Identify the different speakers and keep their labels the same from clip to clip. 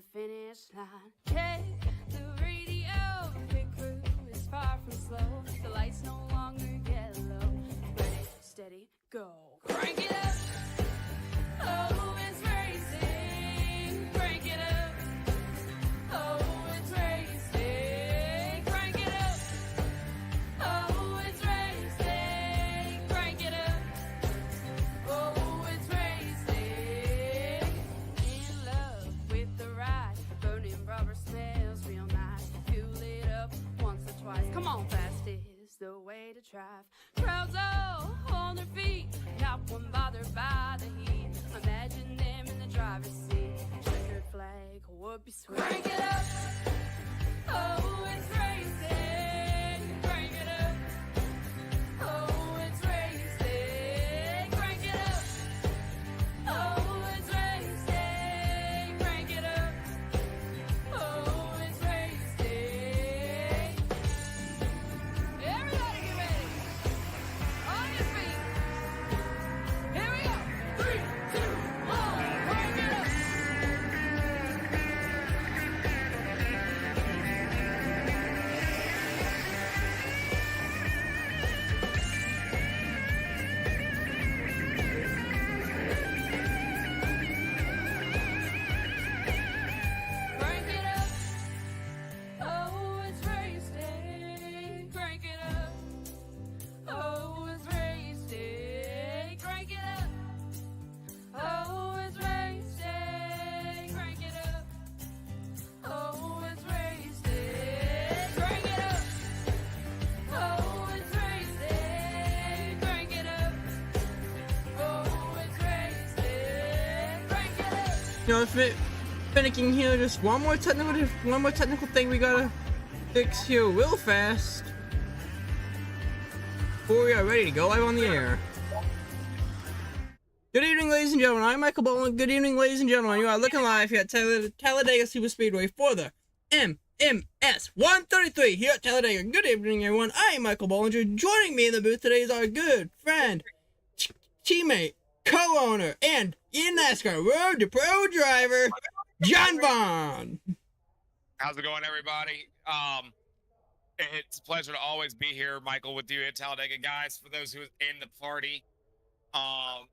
Speaker 1: the finish line. Check the radio, pit crew is far from slow. The lights no longer yellow. Ready, steady, go. Crank it up. Oh, it's racing. Crank it up. Oh, it's racing. Crank it up. Oh, it's racing. Crank it up. Oh, it's racing. In love with the ride. Burning rubber smells real nice. Fuel it up once or twice. Come on, fast is the way to drive. Crowds all on their feet. Not one bothered by the heat. Imagine them in the driver's seat. Checkered flag would be sweet. Crank it up. Oh, it's racing. Crank it up. Oh, it's racing. Crank it up. Oh, it's racing. Crank it up. Oh, it's racing. Everybody get ready. On your feet. Here we go. 3, 2, 1. Crank it up. Crank it up. Oh, it's racing. Crank it up. Oh, it's racing. Crank it up. Oh, it's racing. Crank it up. Oh, it's racing. Crank it up. Oh, it's racing. Crank it up. Oh, it's racing. Crank it up.
Speaker 2: You know, if it finicking here, just one more technical thing we gotta fix here real fast before we are ready to go live on the air. Good evening, ladies and gentlemen. I'm Michael Bowling. Good evening, ladies and gentlemen. You are looking live here at Talladega Super Speedway for the MMS 133 here at Talladega. Good evening, everyone. I am Michael Bollinger. Joining me in the booth today is our good friend, teammate, co-owner, and in NASCAR Road to Pro driver, John Vaughn.
Speaker 3: How's it going, everybody? It's a pleasure to always be here, Michael, with you at Talladega. Guys, for those who are in the party, the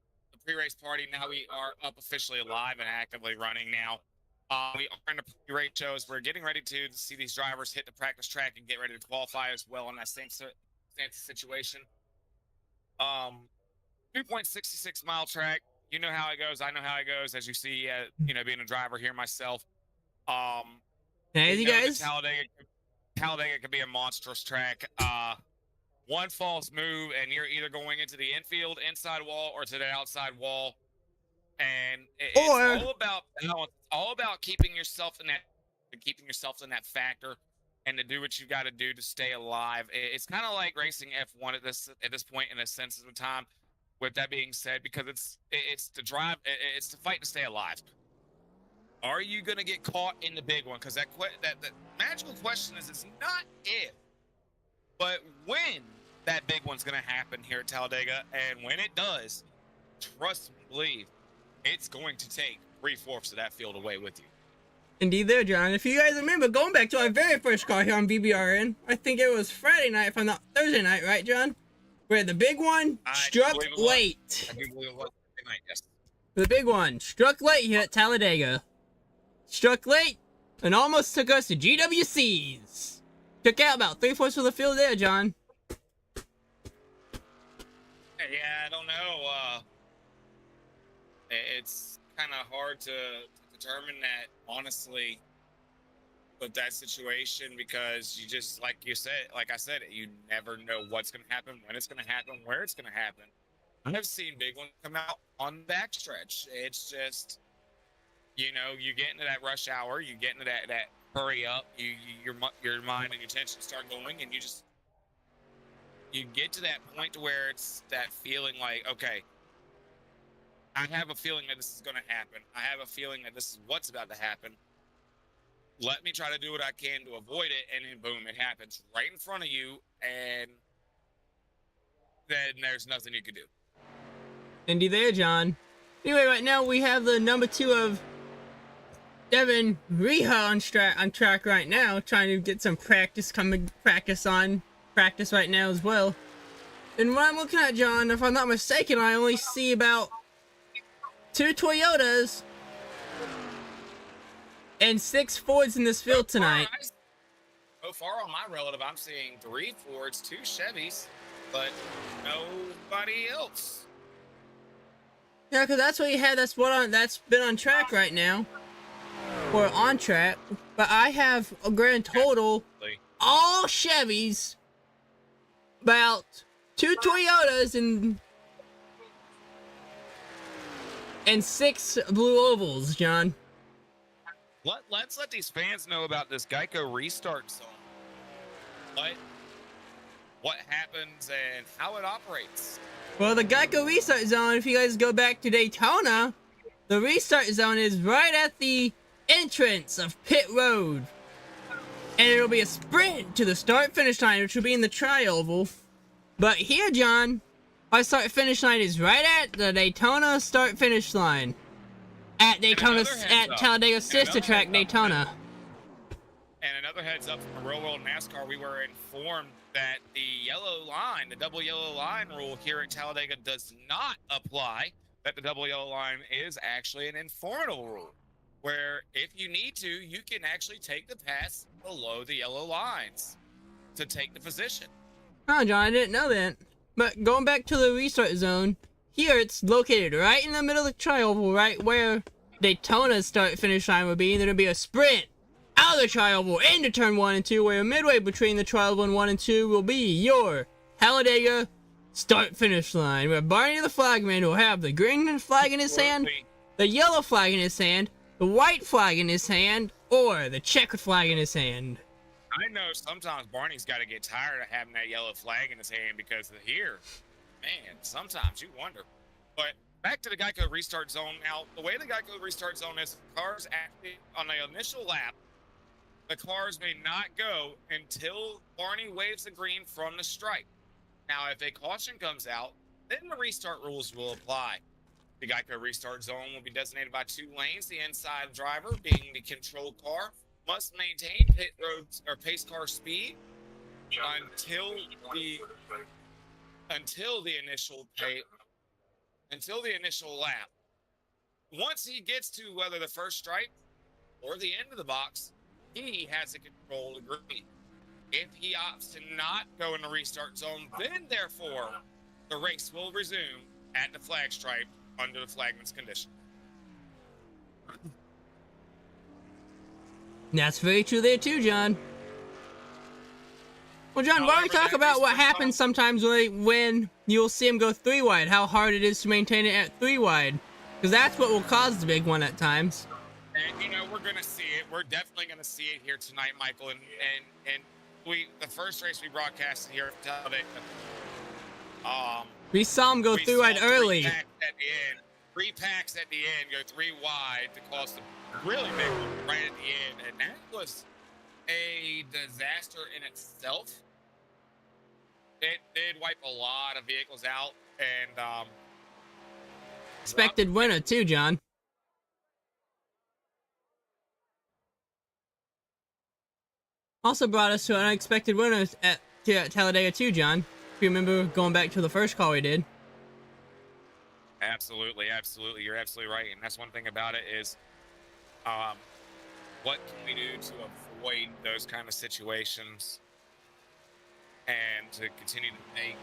Speaker 3: pre-race party, now we are up officially live and actively running now. We are in the pre-race shows. We're getting ready to see these drivers hit the practice track and get ready to qualify as well in that same situation. 2.66 mile track. You know how it goes. I know how it goes. As you see, you know, being a driver here myself.
Speaker 2: Hey,
Speaker 3: We
Speaker 2: you
Speaker 3: know that
Speaker 2: guys.
Speaker 3: Talladega can be a monstrous track. One false move, and you're either going into the infield inside wall or to the outside wall. And it's all about balance. All about keeping yourself in that factor, and to do what you got to do to stay alive. It's kind of like racing F1 at this point in a sense of time. With that being said, because it's to drive, it's to fight to stay alive. Are you gonna get caught in the big one? Because that magical question is, it's not if, but when that big one's gonna happen here at Talladega. And when it does, trust me, believe, it's going to take 3/4 of that field away with you.
Speaker 2: Indeed there, John. If you guys remember, going back to our very first car here on BBRN, I think it was Friday night, if I'm not, Thursday night, right, John? Where the big one struck late.
Speaker 3: I do believe it was Thursday night, yes.
Speaker 2: The big one struck late here at Talladega. Struck late and almost took us to GWCs. Took out about 3/4 of the field there, John.
Speaker 3: Yeah, I don't know. It's kind of hard to determine that, honestly, with that situation, because you just, like I said, you never know what's going to happen, when it's going to happen, where it's going to happen. I've seen big ones come out on the backstretch. It's just, you know, you get into that rush hour, you get into that hurry up, your mind and your attention start going, and you get to that point to where it's that feeling like, okay, I have a feeling that this is going to happen. I have a feeling that this is what's about to happen. Let me try to do what I can to avoid it, and then boom, it happens right in front of you, and then there's nothing you can do.
Speaker 2: Indeed there, John. Anyway, right now we have the number 2 of Devin Reha on track right now, trying to get some practice right now as well. And what I'm looking at, John, if I'm not mistaken, I only see about 2 Toyotas and 6 Fords in this field tonight.
Speaker 3: So far on my relative, I'm seeing 3 Fords, 2 Chevys, but nobody else.
Speaker 2: Yeah, because that's what you had. That's been on track right now, or on track. But I have a grand total, all Chevys, about 2 Toyotas and 6 blue ovals, John.
Speaker 3: Let's let these fans know about this Geico restart zone. What happens and how it operates.
Speaker 2: Well, the Geico restart zone, if you guys go back to Daytona, the restart zone is right at the entrance of Pit Road. And it'll be a sprint to the start-finish line, which will be in the tri-oval. But here, John, our start-finish line is right at the Daytona start-finish line. At Talladega sister track, Daytona.
Speaker 3: And another heads up from a real world NASCAR, we were informed that the yellow line, the double yellow line rule here at Talladega does not apply. That the double yellow line is actually an informative rule, where if you need to, you can actually take the pass below the yellow lines to take the position.
Speaker 2: Oh, John, I didn't know that. But going back to the restart zone, here it's located right in the middle of the tri-oval, right where Daytona's start-finish line would be. And there'll be a sprint out of the tri-oval into turn 1 and 2, where midway between the tri-oval 1 and 2 will be your Talladega start-finish line, where Barney the flagman will have the green flag in his hand, the yellow flag in his hand, the white flag in his hand, or the checkered flag in his hand.
Speaker 3: I know sometimes Barney's got to get tired of having that yellow flag in his hand because of here. Man, sometimes you wonder. But back to the Geico restart zone. Now, the way the Geico restart zone is, cars actually, on the initial lap, the cars may not go until Barney waves the green from the stripe. Now, if a caution comes out, then the restart rules will apply. The Geico restart zone will be designated by 2 lanes. The inside driver, being the control car, must maintain pit roads or pace car speed until the initial lap. Once he gets to whether the first stripe or the end of the box, he has the control to green. If he opts to not go in the restart zone, then therefore the race will resume at the flag stripe under the flagman's condition.
Speaker 2: That's very true there too, John. Well, John, why don't we talk about what happens sometimes when you'll see him go 3 wide, how hard it is to maintain it at 3 wide. Because that's what will cause the big one at times.
Speaker 3: And, you know, we're going to see it. We're definitely going to see it here tonight, Michael. And the first race we broadcasted here at Talladega,
Speaker 2: we saw him go 3 wide early.
Speaker 3: 3 packs at the end go 3 wide to cause the really big one right at the end. And that was a disaster in itself. It did wipe a lot of vehicles out, and
Speaker 2: expected winner too, John. Also brought us to an unexpected winner at Talladega too, John. If you remember going back to the first call we did.
Speaker 3: Absolutely. You're absolutely right. And that's one thing about it is, what can we do to avoid those kind of situations and to continue to make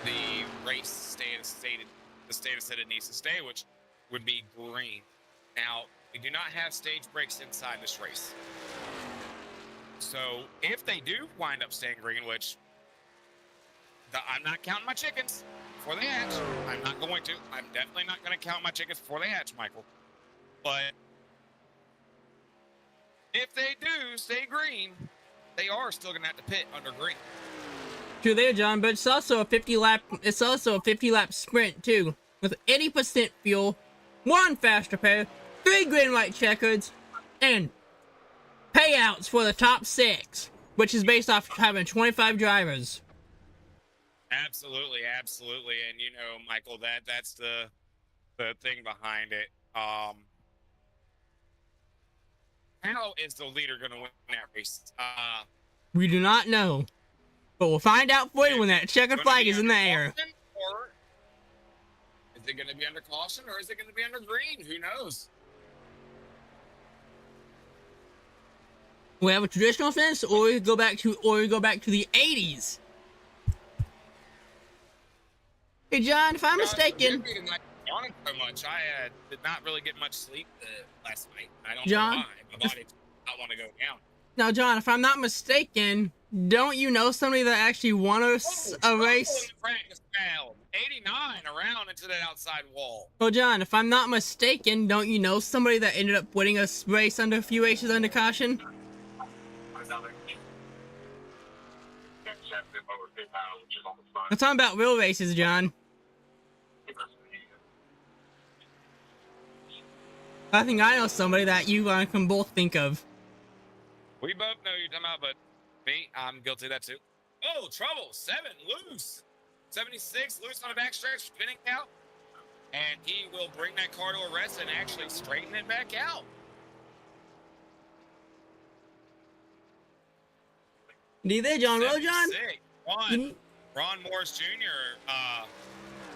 Speaker 3: the race stay the status that it needs to stay, which would be green. Now, we do not have stage breaks inside this race. So if they do wind up staying green, which I'm not counting my chickens before they hatch. I'm not going to. I'm definitely not going to count my chickens before they hatch, Michael. But if they do stay green, they are still going to have to pit under green.
Speaker 2: True there, John, but it's also a 50 lap sprint too, with 80% fuel, 1 fast repair, 3 green light checkers, and payouts for the top 6, which is based off having 25 drivers.
Speaker 3: Absolutely. And you know, Michael, that's the thing behind it. How is the leader going to win that race?
Speaker 2: We do not know. But we'll find out for you when that checkered flag is in the air.
Speaker 3: Or is it going to be under caution, or is it going to be under green? Who knows?
Speaker 2: We have a traditional fence, or we go back to the 80s. Hey John, if I'm mistaken,
Speaker 3: So much. I did not really get much sleep last night. I don't
Speaker 2: John,
Speaker 3: know why. My body did not want to go down.
Speaker 2: Now John, if I'm not mistaken, don't you know somebody that actually won a race?
Speaker 3: Practice foul. 89 around into that outside wall.
Speaker 2: Well, John, if I'm not mistaken, don't you know somebody that ended up winning a race under a few races under caution? I'm talking about real races, John. I think I know somebody that you can both think of.
Speaker 3: We both know you're talking about, but me, I'm guilty of that too. Oh, trouble. 7 loose. 76 loose on the backstretch, spinning out. And he will bring that car to a rest and actually straighten it back out.
Speaker 2: Do there, John? Roll, John?
Speaker 3: Ron Morris Jr.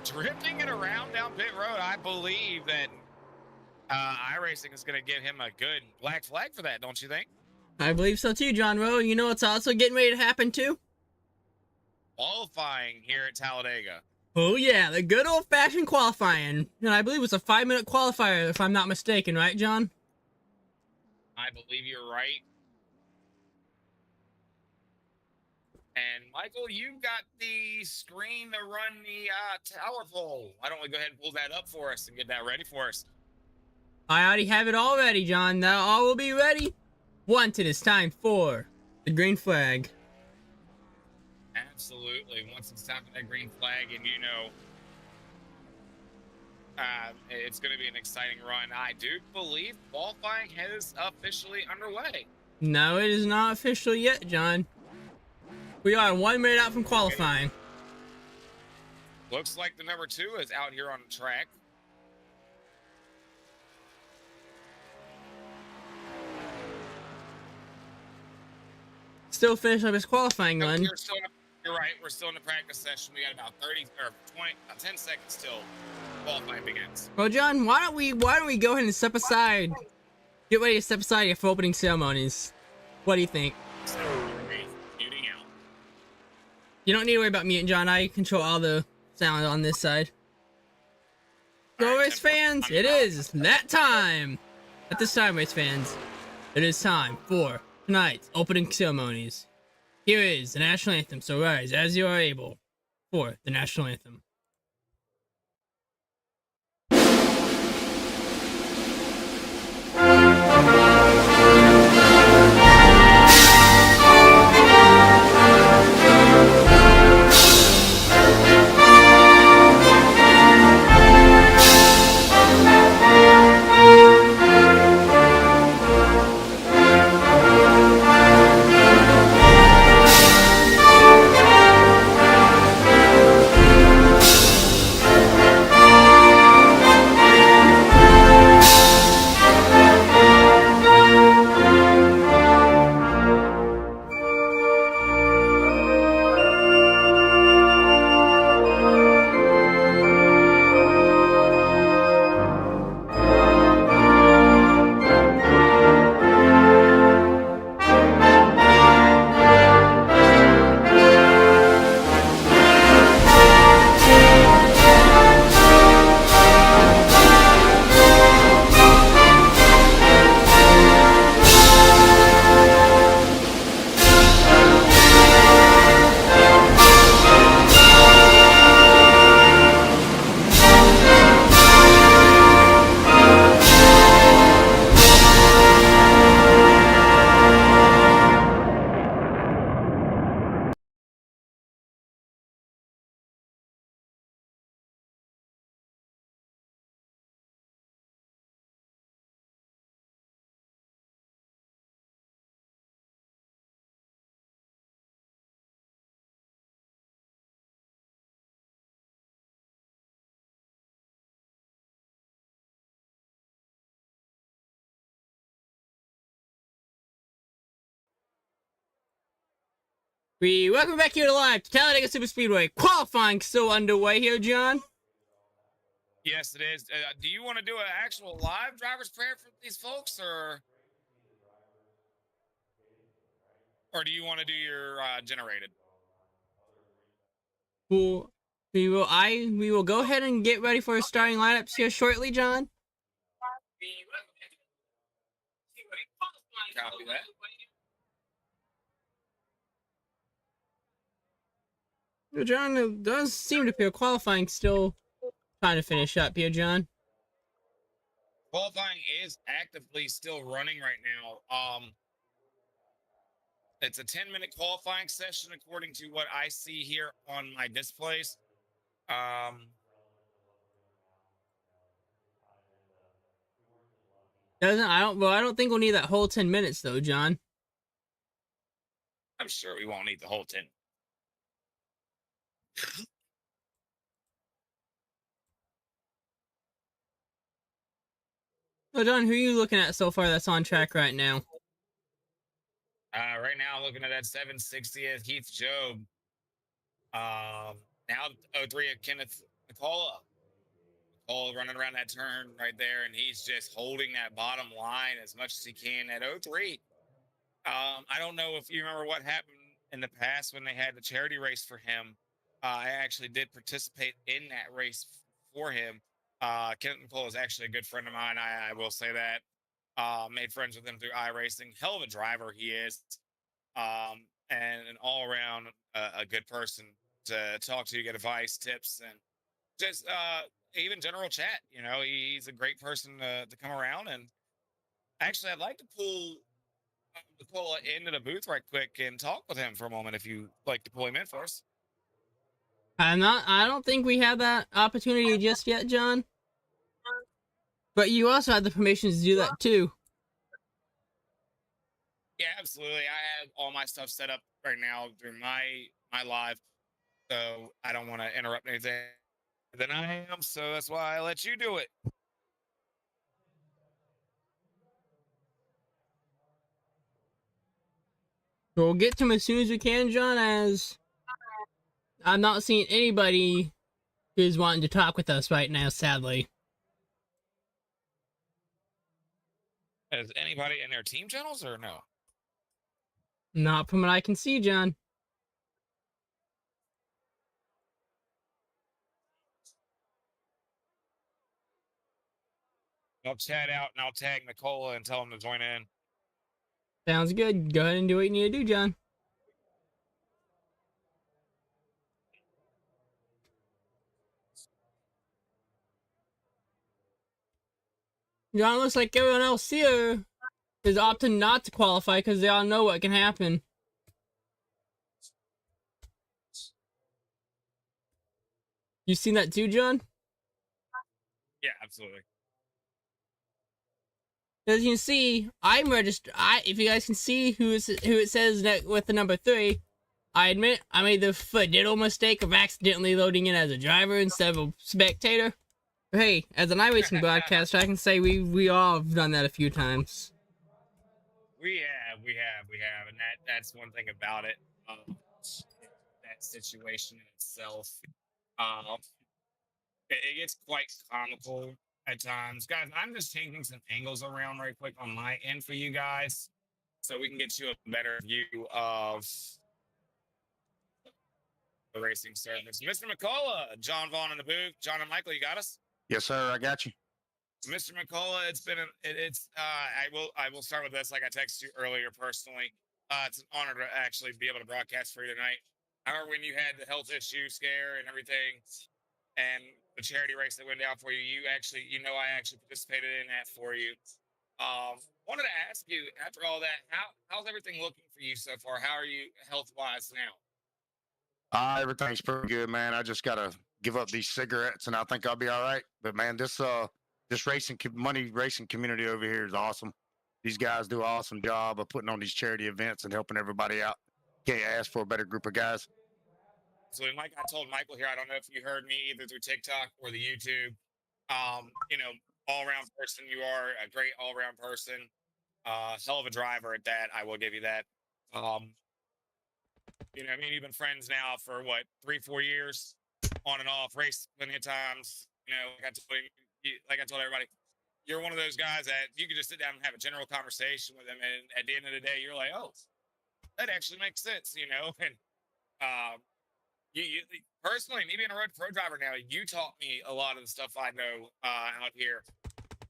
Speaker 3: Drifting it around down pit road. I believe that iRacing is going to give him a good black flag for that, don't you think?
Speaker 2: I believe so too, John Rowe. You know what's also getting ready to happen too?
Speaker 3: Qualifying here at Talladega.
Speaker 2: Oh yeah, the good old-fashioned qualifying. And I believe it's a 5-minute qualifier, if I'm not mistaken, right, John?
Speaker 3: I believe you're right. And Michael, you got the screen to run the tower pole. Why don't we go ahead and pull that up for us and get that ready for us?
Speaker 2: I already have it all ready, John. Now all will be ready once it is time for the green flag.
Speaker 3: Absolutely. Once it's time for that green flag, and you know, it's going to be an exciting run. I do believe qualifying is officially underway.
Speaker 2: No, it is not official yet, John. We are 1 minute out from qualifying.
Speaker 3: Looks like the number 2 is out here on the track.
Speaker 2: Still finishing up his qualifying run.
Speaker 3: You're right. We're still in the practice session. We got about 30 or 20, 10 seconds till qualifying begins.
Speaker 2: Well, John, why don't we go ahead and step aside? Get ready to step aside here for opening ceremonies. What do you think?
Speaker 3: Muting out.
Speaker 2: You don't need to worry about muting, John. I control all the sound on this side. So, race fans, it is that time. At this time, race fans, it is time for tonight's opening ceremonies. Here is the national anthem, so rise as you are able for the national anthem. We welcome back here to live to Talladega Super Speedway. Qualifying still underway here, John.
Speaker 3: Yes, it is. Do you want to do an actual live driver's prayer for these folks, or do you want to do your generated?
Speaker 2: We will go ahead and get ready for starting lineups here shortly, John.
Speaker 3: Copy that.
Speaker 2: John, it does seem to appear qualifying still trying to finish up here, John.
Speaker 3: Qualifying is actively still running right now. It's a 10-minute qualifying session according to what I see here on my displays.
Speaker 2: I don't think we'll need that whole 10 minutes though, John.
Speaker 3: I'm sure we won't need the whole 10.
Speaker 2: So, John, who are you looking at so far that's on track right now?
Speaker 3: Right now, I'm looking at that 760th Heath Job. Now 03 of Kenneth McCullough. McCullough running around that turn right there, and he's just holding that bottom line as much as he can at 03. I don't know if you remember what happened in the past when they had the charity race for him. I actually did participate in that race for him. Kenneth McCullough is actually a good friend of mine. I will say that. Made friends with him through iRacing. Hell of a driver he is. And an all-around a good person to talk to, get advice, tips, and just even general chat. You know, he's a great person to come around. And actually, I'd like to pull McCullough into the booth right quick and talk with him for a moment if you like to pull him in for us.
Speaker 2: I don't think we have that opportunity just yet, John. But you also have the permission to do that too.
Speaker 3: Yeah, absolutely. I have all my stuff set up right now through my live, so I don't want to interrupt anything than I am. So that's why I let you do it.
Speaker 2: We'll get to him as soon as we can, John, as I'm not seeing anybody who's wanting to talk with us right now, sadly.
Speaker 3: Is anybody in their team channels or no?
Speaker 2: Not from what I can see, John.
Speaker 3: I'll chat out and I'll tag Nicola and tell him to join in.
Speaker 2: Sounds good. Go ahead and do what you need to do, John. John, looks like everyone else here is opting not to qualify because they all know what can happen. You seen that too, John?
Speaker 3: Yeah, absolutely.
Speaker 2: As you can see, I'm registered. If you guys can see who it says with the number 3, I admit I made the fatal mistake of accidentally loading in as a driver instead of a spectator. But hey, as an iRacing broadcaster, I can say we all have done that a few times.
Speaker 3: We have, and that's one thing about it. That situation in itself, it gets quite comical at times, guys. I'm just changing some angles around right quick on my end for you guys, so we can get you a better view of the racing surface. Mr. McCullough, John Vaughn in the booth. John and Michael, you got us?
Speaker 4: Yes, sir. I got you.
Speaker 3: Mr. McCullough, I will start with this. Like I texted you earlier personally. It's an honor to actually be able to broadcast for you tonight. I remember when you had the health issue scare and everything, and the charity race that went down for you. I actually participated in that for you. Wanted to ask you, after all that, how's everything looking for you so far? How are you health wise now?
Speaker 4: Everything's pretty good, man. I just gotta give up these cigarettes, and I think I'll be all right. But man, this racing community over here is awesome. These guys do an awesome job of putting on these charity events and helping everybody out. Can't ask for a better group of guys.
Speaker 3: So, like I told Michael here, I don't know if you heard me either through TikTok or the YouTube. All-around person. You are a great all-around person. Hell of a driver at that. I will give you that. You know, I mean, you've been friends now for what, 3-4 years, on and off, raced plenty of times. You know, like I told everybody, you're one of those guys that you can just sit down and have a general conversation with him, and at the end of the day, you're like, oh, that actually makes sense, you know. And you personally, me being a road pro driver now, you taught me a lot of the stuff I know out here,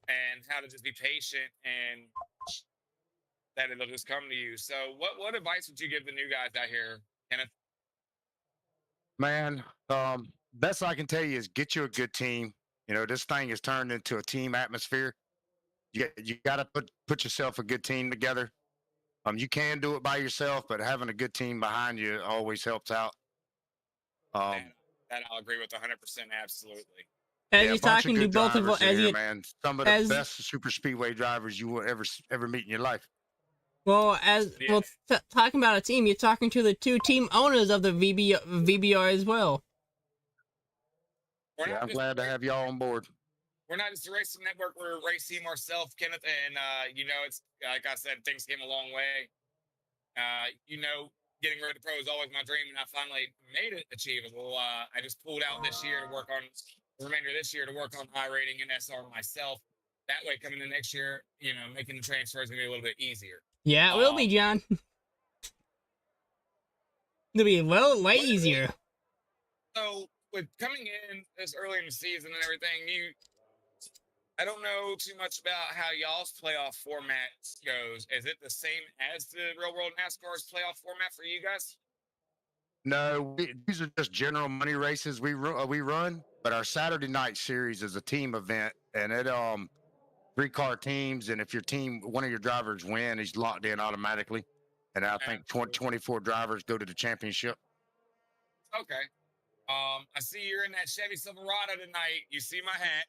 Speaker 3: and how to just be patient and that it'll just come to you. So, what advice would you give the new guys out here, Kenneth?
Speaker 4: Man, best I can tell you is get you a good team. You know, this thing is turned into a team atmosphere. You got to put yourself a good team together. You can do it by yourself, but having a good team behind you always helps out.
Speaker 3: That I'll agree with 100%. Absolutely.
Speaker 2: As
Speaker 4: Yeah,
Speaker 2: you're
Speaker 4: a bunch
Speaker 2: talking to
Speaker 4: good
Speaker 2: both of
Speaker 4: drivers
Speaker 2: as
Speaker 4: here,
Speaker 2: you
Speaker 4: man, some of the best super speedway drivers you will ever meet in your life.
Speaker 2: well talking about a team, you're talking to the two team owners of the VBR as well.
Speaker 4: Yeah, I'm glad to have y'all on board.
Speaker 3: We're not just a racing network. We're a race team ourselves, Kenneth. And, you know, it's like I said, things came a long way. You know, getting Road to Pro is always my dream, and I finally made it achievable. I just pulled out this year to work on the remainder of this year to work on high rating and SR myself. That way, coming in next year, you know, making the transfer is going to be a little bit easier.
Speaker 2: Yeah, it will be, John. It'll be way easier.
Speaker 3: So, with coming in this early in the season and everything, I don't know too much about how y'all's playoff format goes. Is it the same as the Real World NASCAR's playoff format for you guys?
Speaker 4: No, these are just general money races we run, but our Saturday night series is a team event, and it 3-car teams, and if one of your drivers win, he's locked in automatically. And I think 24 drivers go to the championship.
Speaker 3: Okay. I see you're in that Chevy Silverado tonight. You see my hat.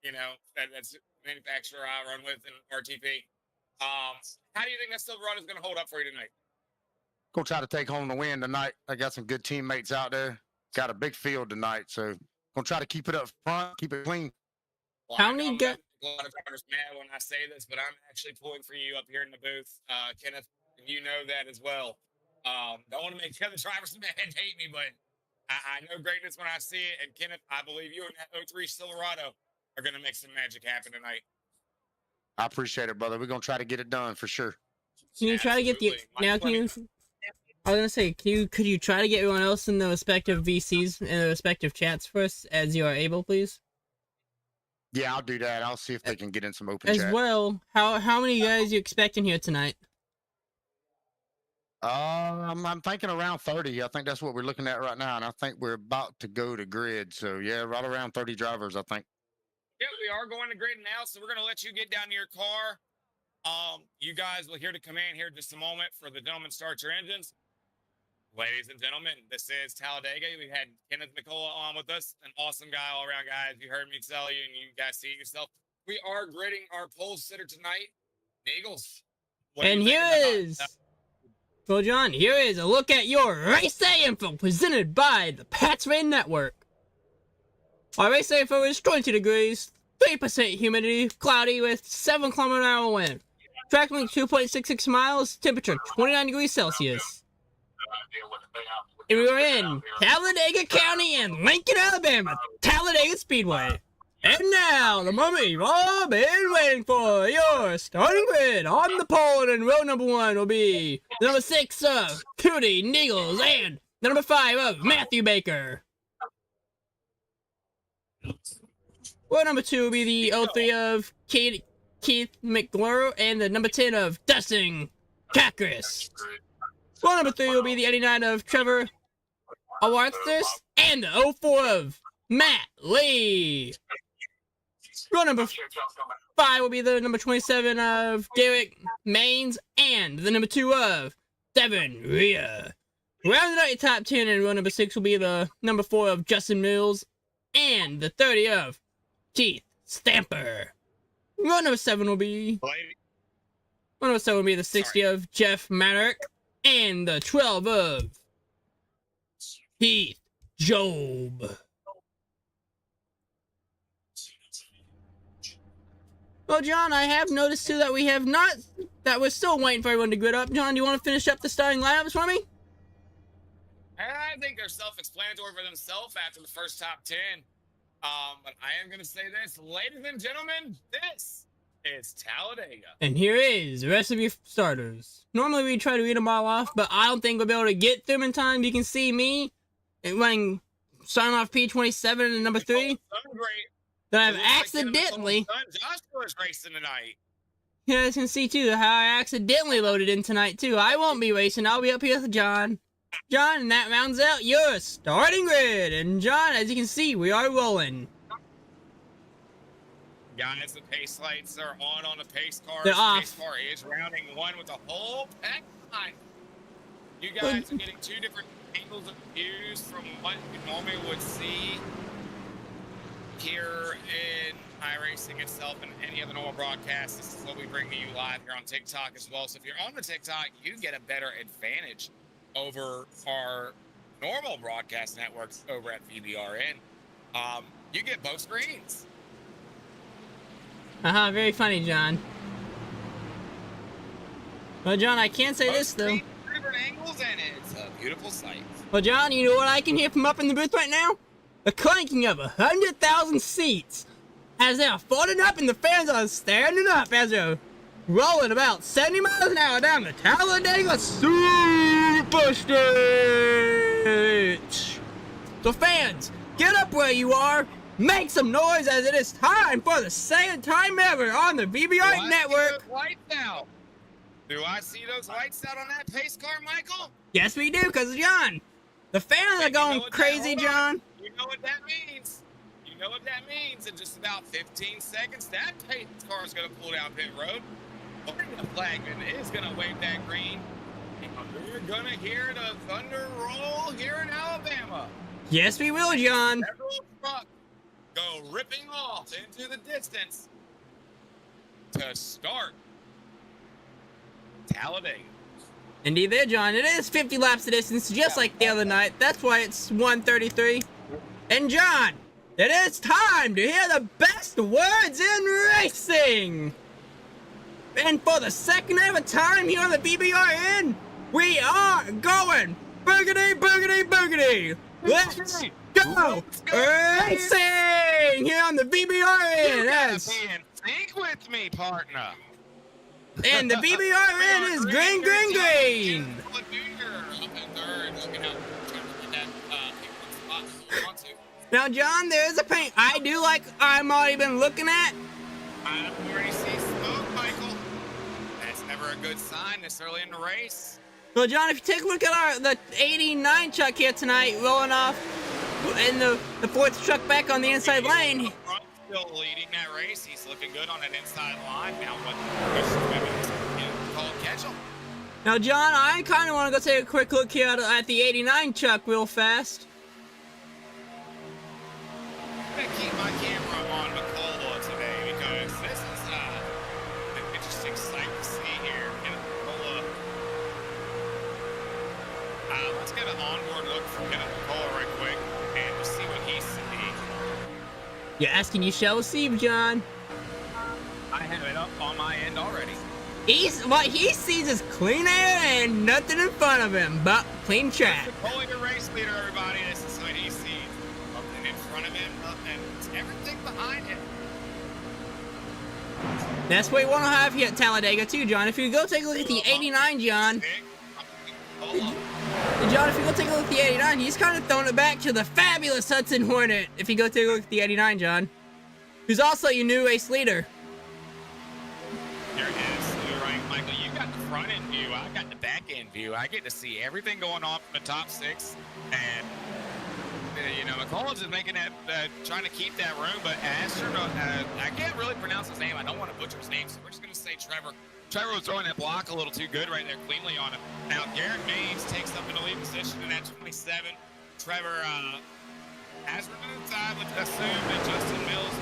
Speaker 3: You know, that's the manufacturer I run with in RTP. How do you think that Silverado is going to hold up for you tonight?
Speaker 4: Go try to take home the win tonight. I got some good teammates out there. Got a big field tonight, so gonna try to keep it up front, keep it clean.
Speaker 3: Well,
Speaker 2: how many
Speaker 3: a lot of drivers mad when I say this, but I'm actually pulling for you up here in the booth, Kenneth. And you know that as well. Don't want to make the other drivers mad and hate me, but I know greatness when I see it. And Kenneth, I believe you and that 03 Silverado are going to make some magic happen tonight.
Speaker 4: I appreciate it, brother. We're going to try to get it done for sure.
Speaker 2: Can you try to get I was going to say, could you try to get everyone else in the respective VCs and the respective chats for us as you are able, please?
Speaker 4: Yeah, I'll do that. I'll see if they can get in some open chat.
Speaker 2: As well, how many guys you expecting here tonight?
Speaker 4: I'm thinking around 30. I think that's what we're looking at right now, and I think we're about to go to grid. So, yeah, right around 30 drivers, I think.
Speaker 3: Yeah, we are going to grid now, so we're going to let you get down to your car. You guys will hear to come in here in just a moment for the gentlemen start your engines. Ladies and gentlemen, this is Talladega. We had Kenneth McCullough on with us, an awesome guy all around, guys. You heard me tell you, and you guys see it yourself. We are gridding our pole sitter tonight, Eagles.
Speaker 2: And here is, well, John, here is a look at your race day info presented by the Pats Rain Network. Our race day info is 22 degrees, 3% humidity, cloudy with 7 km/h wind. Track length 2.66 miles, temperature 29 degrees Celsius. And we are in Talladega County and Lincoln, Alabama, Talladega Speedway. And now, the moment you've all been waiting for, your starting grid on the pole, and row number 1 will be the number 6 of Cody Nichols and the number 5 of Matthew Baker. Row number 2 will be the 03 of Keith McGlure and the number 10 of Dustin Cacris. Row number 3 will be the 89 of Trevor Awarthus and the 04 of Matt Lee. Row number 5 will be the number 27 of Derek Maines and the number 2 of Devin Rhea. Rounding out your top 10 in row number 6 will be the number 4 of Justin Mills and the 30 of Keith Stamper. Row number 7 will be the 60 of Jeff Maddock and the 12 of Heath Job. Well, John, I have noticed too that we're still waiting for everyone to grid up. John, do you want to finish up the starting lineups for me?
Speaker 3: I think they're self-explanatory for themselves after the first top 10. But I am going to say this, ladies and gentlemen, this is Talladega.
Speaker 2: And here is the rest of your starters. Normally we try to read them all off, but I don't think we'll be able to get through them in time. You can see me running starting off P27 and number 3. That I've accidentally.
Speaker 3: Joshua's racing tonight.
Speaker 2: You guys can see too how I accidentally loaded in tonight too. I won't be racing. I'll be up here with John. John, and that rounds out your starting grid. And John, as you can see, we are rolling.
Speaker 3: Guys, the pace lights are on the pace car.
Speaker 2: They're
Speaker 3: the
Speaker 2: off.
Speaker 3: Pace car is rounding one with a whole pack line. You guys are getting 2 different angles of views from what you normally would see here in iRacing itself and any other normal broadcast. This is what we bring to you live here on TikTok as well. So if you're on the TikTok, you get a better advantage over our normal broadcast networks over at VBRN. You get both screens.
Speaker 2: Very funny, John. Well, John, I can't say this though.
Speaker 3: Different angles, and it's a beautiful sight.
Speaker 2: Well, John, you know what I can hear from up in the booth right now? The clanking of 100,000 seats as they are folding up and the fans are standing up as they're rolling about 70 miles an hour down the Talladega Super Stage. So fans, get up where you are, make some noise as it is time for the second time ever on the VBR network.
Speaker 3: Do I see those lights out on that pace car, Michael?
Speaker 2: Yes, we do, because John, the fans are going crazy, John.
Speaker 3: You know what that means. You know what that means. In just about 15 seconds, that pace car is going to pull down pit road. The flagman is going to wave that green. And we're going to hear the thunder roll here in Alabama.
Speaker 2: Yes, we will, John.
Speaker 3: Several trucks go ripping off into the distance to start Talladega.
Speaker 2: Indeed there, John. It is 50 laps of distance, just like the other night. That's why it's 133. And John, it is time to hear the best words in racing. And for the second ever time here on the BBRN, we are going boogity, boogity, boogity. Let's go racing here on the BBRN.
Speaker 3: You gotta be in sync with me, partner.
Speaker 2: And the BBRN is green, green, green. Now, John, there is a paint I do like I'm already been looking at.
Speaker 3: I already see smoke, Michael. That's never a good sign this early in the race.
Speaker 2: Well, John, if you take a look at the 89 truck here tonight, rolling off in the 4th truck back on the inside lane.
Speaker 3: Still leading that race. He's looking good on an inside line. Now, catch him.
Speaker 2: Now, John, I kind of want to go take a quick look here at the 89 truck real fast.
Speaker 3: I'm going to keep my camera on McCullough today because this is an interesting sight to see here in McCullough. Let's get an onboard look from McCullough right quick and we'll see what he's seeing.
Speaker 2: You're asking, you shall receive, John.
Speaker 3: I have it up on my end already.
Speaker 2: What he sees is clean air and nothing in front of him but clean track.
Speaker 3: McCullough, your race leader, everybody. This is what he sees. Nothing in front of him, nothing. It's everything behind him.
Speaker 2: That's what we want to have here at Talladega too, John. If you go take a look at the 89, John. John, if you go take a look at the 89, he's kind of throwing it back to the fabulous Hudson Hornet. If you go take a look at the 89, John. Who's also your new race leader.
Speaker 3: There it is. You're right, Michael. You got the front end view. I got the back end view. I get to see everything going on from the top 6. And, McCullough's is making that, trying to keep that room. But I can't really pronounce his name. I don't want to butcher his name, so we're just going to say Trevor. Trevor was throwing that block a little too good right there, cleanly on him. Now, Garrett Mays takes up in the lead position in that 27. Trevor has removed time with assumed that Justin Mills.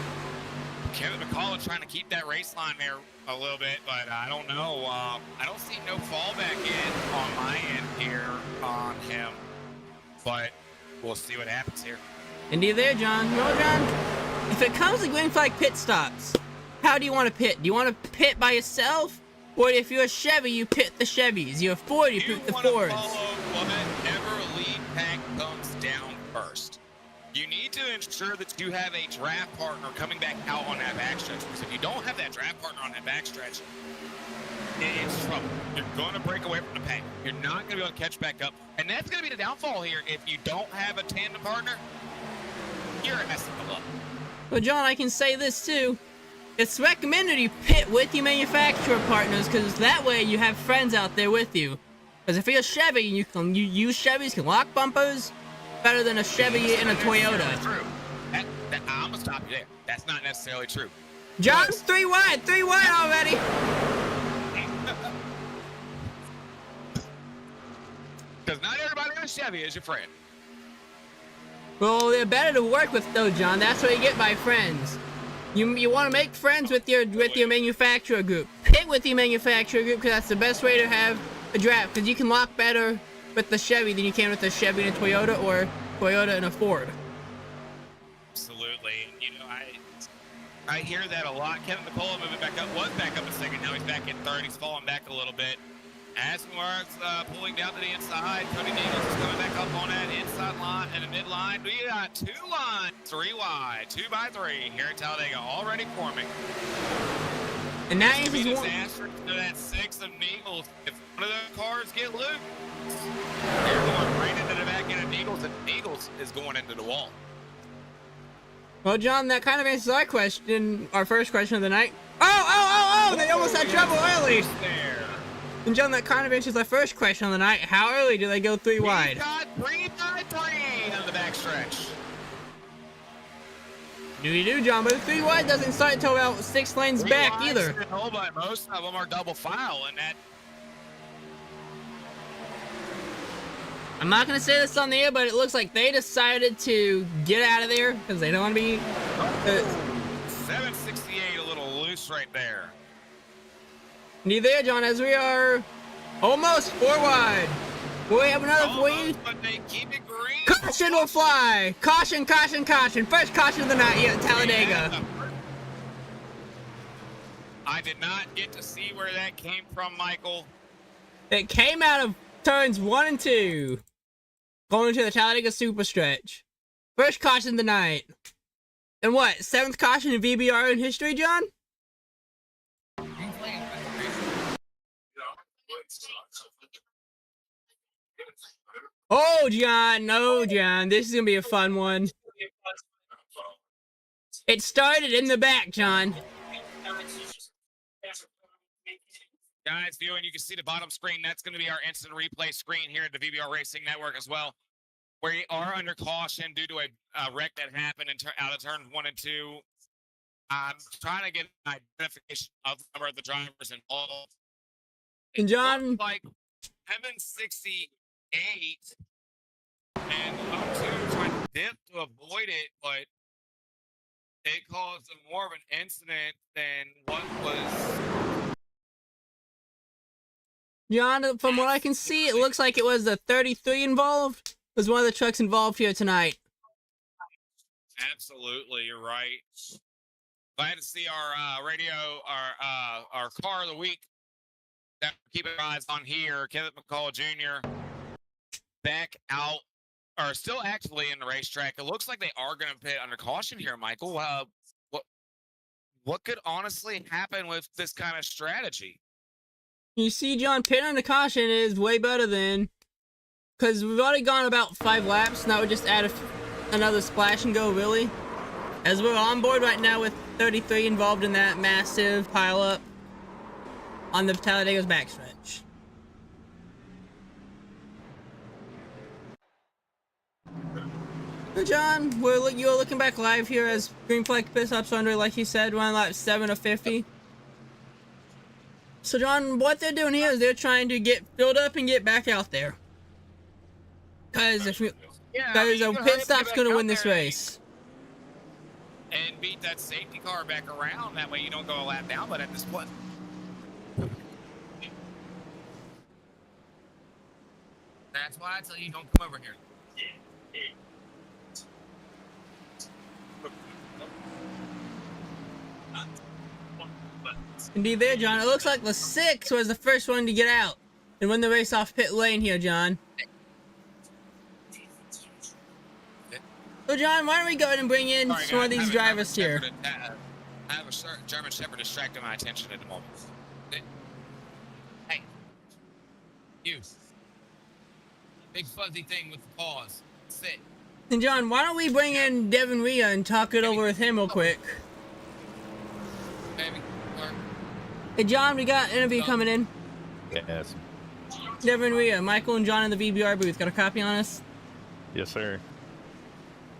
Speaker 3: Kevin McCullough trying to keep that race line there a little bit, but I don't know. I don't see no fallback in on my end here on him, but we'll see what happens here.
Speaker 2: Indeed there, John. Well, John, if it comes to green flag pit stops, how do you want to pit? Do you want to pit by yourself? Or if you're a Chevy, you pit the Chevys. You're a Ford, you pit the Fords.
Speaker 3: Follow what never lead pack comes down first. You need to ensure that you have a draft partner coming back out on that backstretch. Because if you don't have that draft partner on that backstretch, it's trouble. You're going to break away from the pack. You're not going to be able to catch back up. And that's going to be the downfall here. If you don't have a tandem partner, you're messing up.
Speaker 2: Well, John, I can say this too. It's recommended you pit with your manufacturer partners, because that way you have friends out there with you. Because if you're a Chevy, you use Chevys, can lock bumpers better than a Chevy and a Toyota.
Speaker 3: True. I'm gonna stop you there. That's not necessarily true.
Speaker 2: John's 3 wide already.
Speaker 3: Because not everybody in a Chevy is your friend.
Speaker 2: Well, they're better to work with though, John. That's what you get by friends. You want to make friends with your manufacturer group. Pit with your manufacturer group, because that's the best way to have a draft. Because you can lock better with the Chevy than you can with the Chevy and a Toyota, or Toyota and a Ford.
Speaker 3: Absolutely. You know, I hear that a lot. Kevin McCullough moving back up, was back up a second. Now he's back in third. He's falling back a little bit. Asmar's pulling down to the inside. Cody Nichols is coming back up on that inside line and the mid line. We got 2 lines, 3 wide, 2 by 3 here at Talladega already forming.
Speaker 2: And that is
Speaker 3: this
Speaker 2: one.
Speaker 3: asterisk to that 6 of Nichols. If one of those cars get loose, they're going right into the back end of Nichols, and Nichols is going into the wall.
Speaker 2: Well, John, that kind of answers our question, our first question of the night. Oh! They almost had trouble early.
Speaker 3: There.
Speaker 2: And John, that kind of answers our first question of the night. How early do they go 3 wide?
Speaker 3: We got 3 by 3 on the backstretch.
Speaker 2: Do, John, but the 3 wide doesn't start until about 6 lanes back either.
Speaker 3: No, but most of them are double file, and that.
Speaker 2: I'm not going to say this on the air, but it looks like they decided to get out of there because they don't want to be...
Speaker 3: 768 a little loose right there.
Speaker 2: Neither there, John, as we are almost 4 wide. We have another for you.
Speaker 3: But they keep it green.
Speaker 2: Caution will fly. Caution. First caution of the night here at Talladega.
Speaker 3: I did not get to see where that came from, Michael.
Speaker 2: It came out of turns 1 and 2. Going into the Talladega Super Stretch. First caution of the night. And what, 7th caution in VBR in history, John? Oh, John, no, John. This is going to be a fun one. It started in the back, John.
Speaker 3: Guys, viewing, you can see the bottom screen. That's going to be our instant replay screen here at the VBR Racing Network as well. We are under caution due to a wreck that happened out of turns 1 and 2. I'm trying to get an identification of the number of the drivers involved.
Speaker 2: And John,
Speaker 3: like 768, and up to trying to dip to avoid it, but it caused more of an incident than what was.
Speaker 2: John, from what I can see, it looks like it was the 33 involved. Was one of the trucks involved here tonight.
Speaker 3: Absolutely, you're right. Glad to see our our car of the week that we're keeping our eyes on here, Kenneth McCall Jr. back out, or still actively in the racetrack. It looks like they are going to pit under caution here, Michael. What could honestly happen with this kind of strategy?
Speaker 2: You see, John, pit under caution is way better than... Because we've already gone about 5 laps, now we just add another splash and go, really. As we're on board right now with 33 involved in that massive pileup on the Talladega's backstretch. Good, John, you're looking back live here as green flag pit stops under, like you said, around lap 7 of 50. So, John, what they're doing here is they're trying to get filled up and get back out there. Because a pit stop's going to win this race.
Speaker 3: And beat that safety car back around. That way you don't go a lap down, but at this point. That's why I tell you don't come over here.
Speaker 2: Indeed there, John. It looks like the 6 was the first one to get out and win the race off pit lane here, John. So, John, why don't we go ahead and bring in
Speaker 3: Sorry,
Speaker 2: some of
Speaker 3: guys,
Speaker 2: these drivers here?
Speaker 3: I have a German Shepherd distracting my attention at the moment. Hey, you. Big fuzzy thing with the paws. Sit.
Speaker 2: And, John, why don't we bring in Devin Rhea and talk it over with him real quick?
Speaker 3: Baby.
Speaker 2: Hey, John, we got an interview coming in.
Speaker 5: Yes.
Speaker 2: Devin Rhea, Michael and John in the VBR booth. Got a copy on us?
Speaker 5: Yes, sir.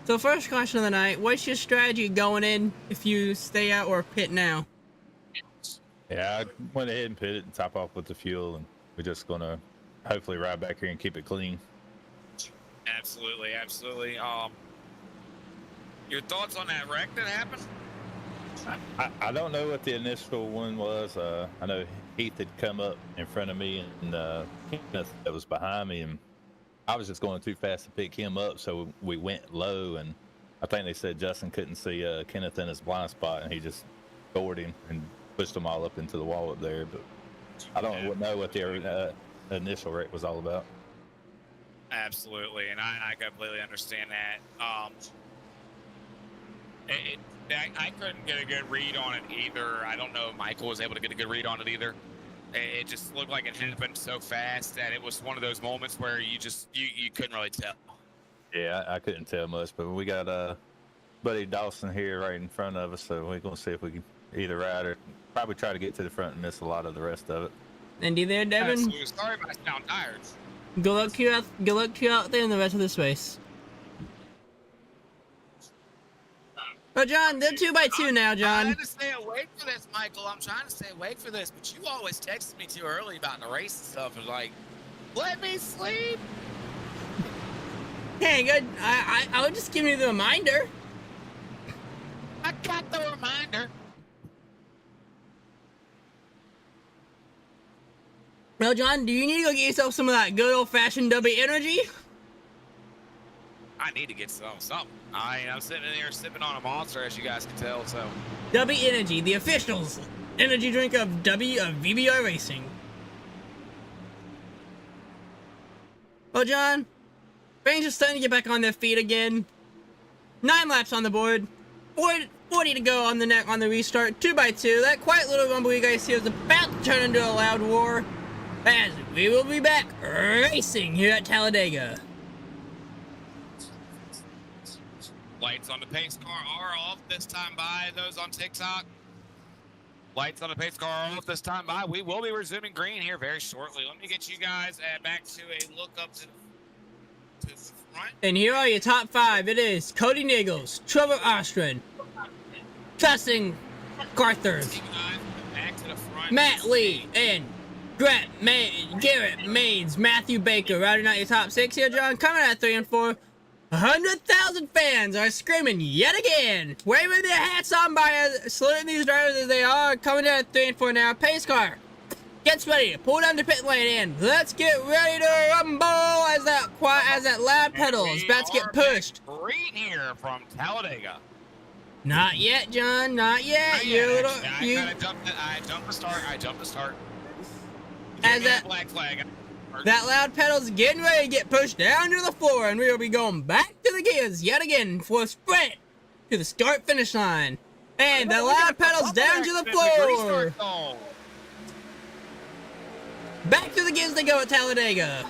Speaker 2: So, first question of the night, what's your strategy going in if you stay out or pit now?
Speaker 5: Yeah, I went ahead and pit it and top off with the fuel, and we're just gonna hopefully ride back here and keep it clean.
Speaker 3: Absolutely, absolutely. Your thoughts on that wreck that happened?
Speaker 5: I don't know what the initial one was. I know Heath had come up in front of me, and Kenneth that was behind me, and I was just going too fast to pick him up, so we went low, and I think they said Justin couldn't see Kenneth in his blind spot, and he just gored him and pushed them all up into the wall up there. But I don't know what the initial wreck was all about.
Speaker 3: Absolutely, and I completely understand that. I couldn't get a good read on it either. I don't know if Michael was able to get a good read on it either. It just looked like it happened so fast that it was one of those moments where you couldn't really tell.
Speaker 5: Yeah, I couldn't tell much, but we got buddy Dawson here right in front of us, so we're gonna see if we can either ride or probably try to get to the front and miss a lot of the rest of it.
Speaker 2: Andy there, Devin?
Speaker 3: Sorry if I sound tired.
Speaker 2: Good luck to you out there in the rest of this race. Oh, John, they're 2x2 now,
Speaker 3: I'm
Speaker 2: John.
Speaker 3: trying to stay awake for this, Michael. I'm trying to stay awake for this, but you always texted me too early about the race and stuff. And like, let me sleep.
Speaker 2: Hey, good. I was just giving you the reminder.
Speaker 3: I got the reminder.
Speaker 2: Well, John, do you need to go get yourself some of that good old-fashioned W energy?
Speaker 3: I need to get something. I'm sitting in here sipping on a monster, as you guys can tell. So
Speaker 2: W Energy, the officials energy drink of VBR Racing. Well, John, Rangers starting to get back on their feet again. 9 laps on the board. 40 to go on the restart. 2x2. That quiet little rumble you guys see is about to turn into a loud war. As we will be back racing here at Talladega.
Speaker 3: lights on the pace car are off this time by those on TikTok. Lights on the pace car are off this time by. We will be resuming green here very shortly. Let me get you guys back to a look up to the front.
Speaker 2: And here are your top 5. It is Cody Niggles, Trevor Ostrin, Justin Carthers,
Speaker 3: Back to the front.
Speaker 2: Matt Lee, and Garrett Maines, Matthew Baker. Rounding out your top 6 here, John. Coming at 3 and 4. 100,000 fans are screaming yet again, waving their hats on by saluting these drivers as they are coming down at 3 and 4 now. Pace car gets ready to pull down the pit lane and let's get ready to rumble as that loud pedal is about to get pushed.
Speaker 3: Green here from Talladega.
Speaker 2: Not yet, John. Not yet.
Speaker 3: I jumped the start.
Speaker 2: As that
Speaker 3: black flag.
Speaker 2: That loud pedal's getting ready to get pushed down to the floor, and we will be going back to the gears yet again for a sprint to the start-finish line. And the loud pedal's down to the floor. Back to the gears they go at Talladega.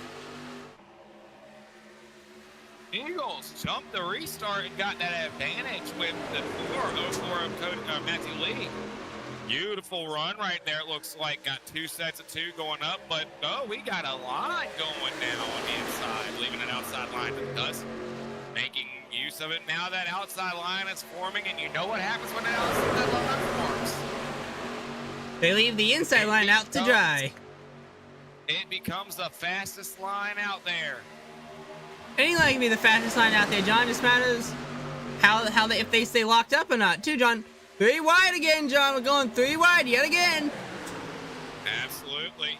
Speaker 3: Eagles jumped the restart and got that advantage with the 404 of Matthew Lee. Beautiful run right there. It looks like got 2 sets of 2 going up, but no, we got a line going now on the inside, leaving an outside line to the dust, making use of it. Now that outside line is forming, and you know what happens when that outside line forms.
Speaker 2: They leave the inside line out to dry.
Speaker 3: It becomes the fastest line out there.
Speaker 2: Anything like to be the fastest line out there, John. Just matters how they, if they stay locked up or not, too, John. 3 wide again, John. We're going 3 wide yet again.
Speaker 3: Absolutely.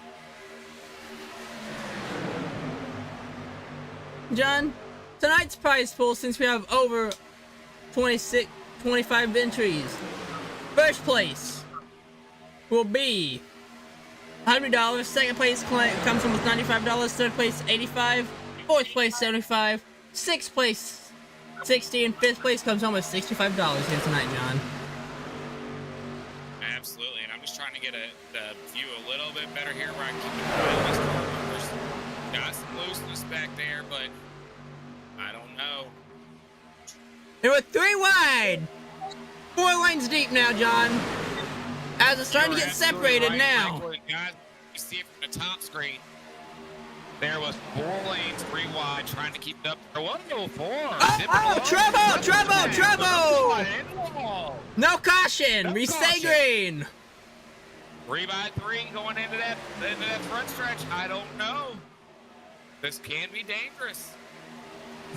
Speaker 2: John, tonight's prize pool, since we have over 25 entries, first place will be $100. Second place comes in with $95. Third place $85. Fourth place $75. Sixth place 60 in 5th place comes home with $65 here tonight, John.
Speaker 3: Absolutely, and I'm just trying to get the view a little bit better here where I can keep the these car numbers. Got some looseness back there, but I don't know.
Speaker 2: And we're 3 wide! 4 lanes deep now, John. As it's starting to get separated
Speaker 3: right,
Speaker 2: now.
Speaker 3: Michael, guys, you see it from the top screen. There was 4 lanes, 3 wide, trying to keep it up. There was no 4.
Speaker 2: Trouble! No caution! Stay green!
Speaker 3: 3 by 3 going into that front stretch. I don't know. This can be dangerous.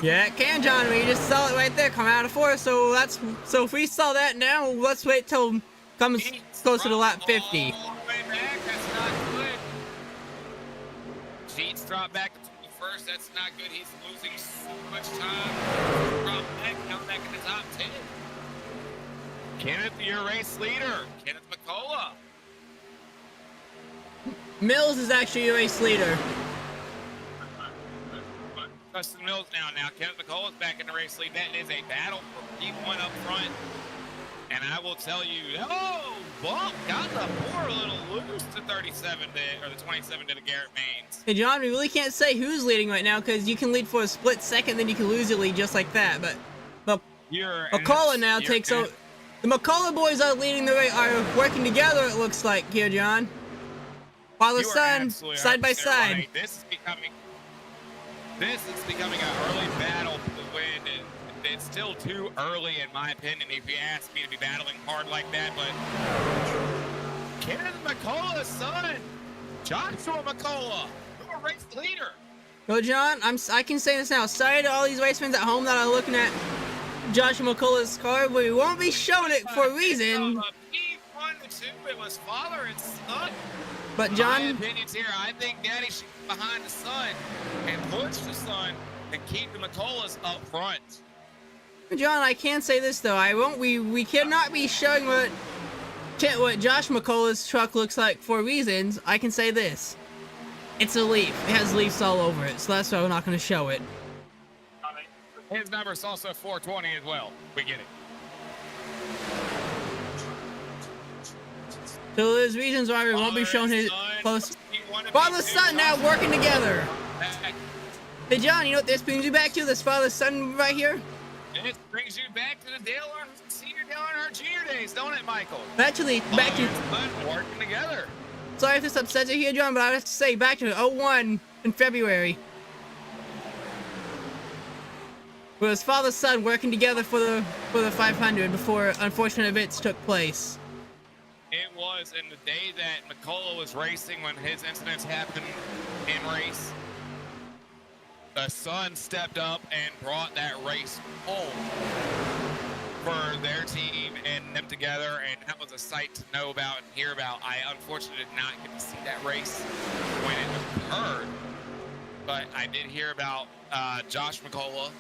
Speaker 2: Yeah, it can, John. We just saw it right there come out of 4. So if we saw that now, let's wait till comes closer to lap 50.
Speaker 3: All the way back. That's not good. Sheets drop back to first. That's not good. He's losing so much time. Drop back, come back in the top 10. Kenneth, your race leader. Kenneth McCullough.
Speaker 2: Mills is actually your race leader.
Speaker 3: Justin Mills now. Kenneth McCullough's back in the race lead. That is a battle for P1 up front. And I will tell you, Bump got the 4 a little loose to 37 or the 27 to the Garrett Maines.
Speaker 2: Hey, John, we really can't say who's leading right now because you can lead for a split second, then you can lose your lead just like that. But McCullough now takes over. The McCullough boys are leading the way, are working together, it looks like, here, John. Father son, side by side.
Speaker 3: Right. This is becoming an early battle for the win. It's still too early, in my opinion, if you ask me, to be battling hard like that. But Kenneth McCullough's son, Joshua McCullough, your race leader.
Speaker 2: Well, John, I can say this now. Sorry to all these race fans at home that are looking at Joshua McCullough's car, but we won't be showing it for a reason.
Speaker 3: P1 to 2, it was father and son.
Speaker 2: But John,
Speaker 3: my opinions here, I think Daddy should be behind the son and push the son and keep the McCulloughs up front.
Speaker 2: John, I can say this though. We cannot be showing what Josh McCullough's truck looks like for reasons. I can say this: it's a Leaf. It has Leafs all over it, so that's why we're not going to show it.
Speaker 3: His number is also 420 as well. We get it.
Speaker 2: So there's reasons why we won't be showing his close. Father son now working together. Hey John, you know what this brings you back to? This father son right here.
Speaker 3: It brings you back to the Dale Earnhardt Senior, Dale Earnhardt Junior days, don't it, Michael?
Speaker 2: Actually, back to
Speaker 3: working together.
Speaker 2: Sorry if this upsets you here, John, but I have to say back to 01 in February. Where his father son working together for the 500 before unfortunate events took place.
Speaker 3: It was in the day that McCullough was racing when his incidents happened in race. The son stepped up and brought that race home for their team and them together, and that was a sight to know about and hear about. I unfortunately did not get to see that race when it occurred, but I did hear about Josh McCullough.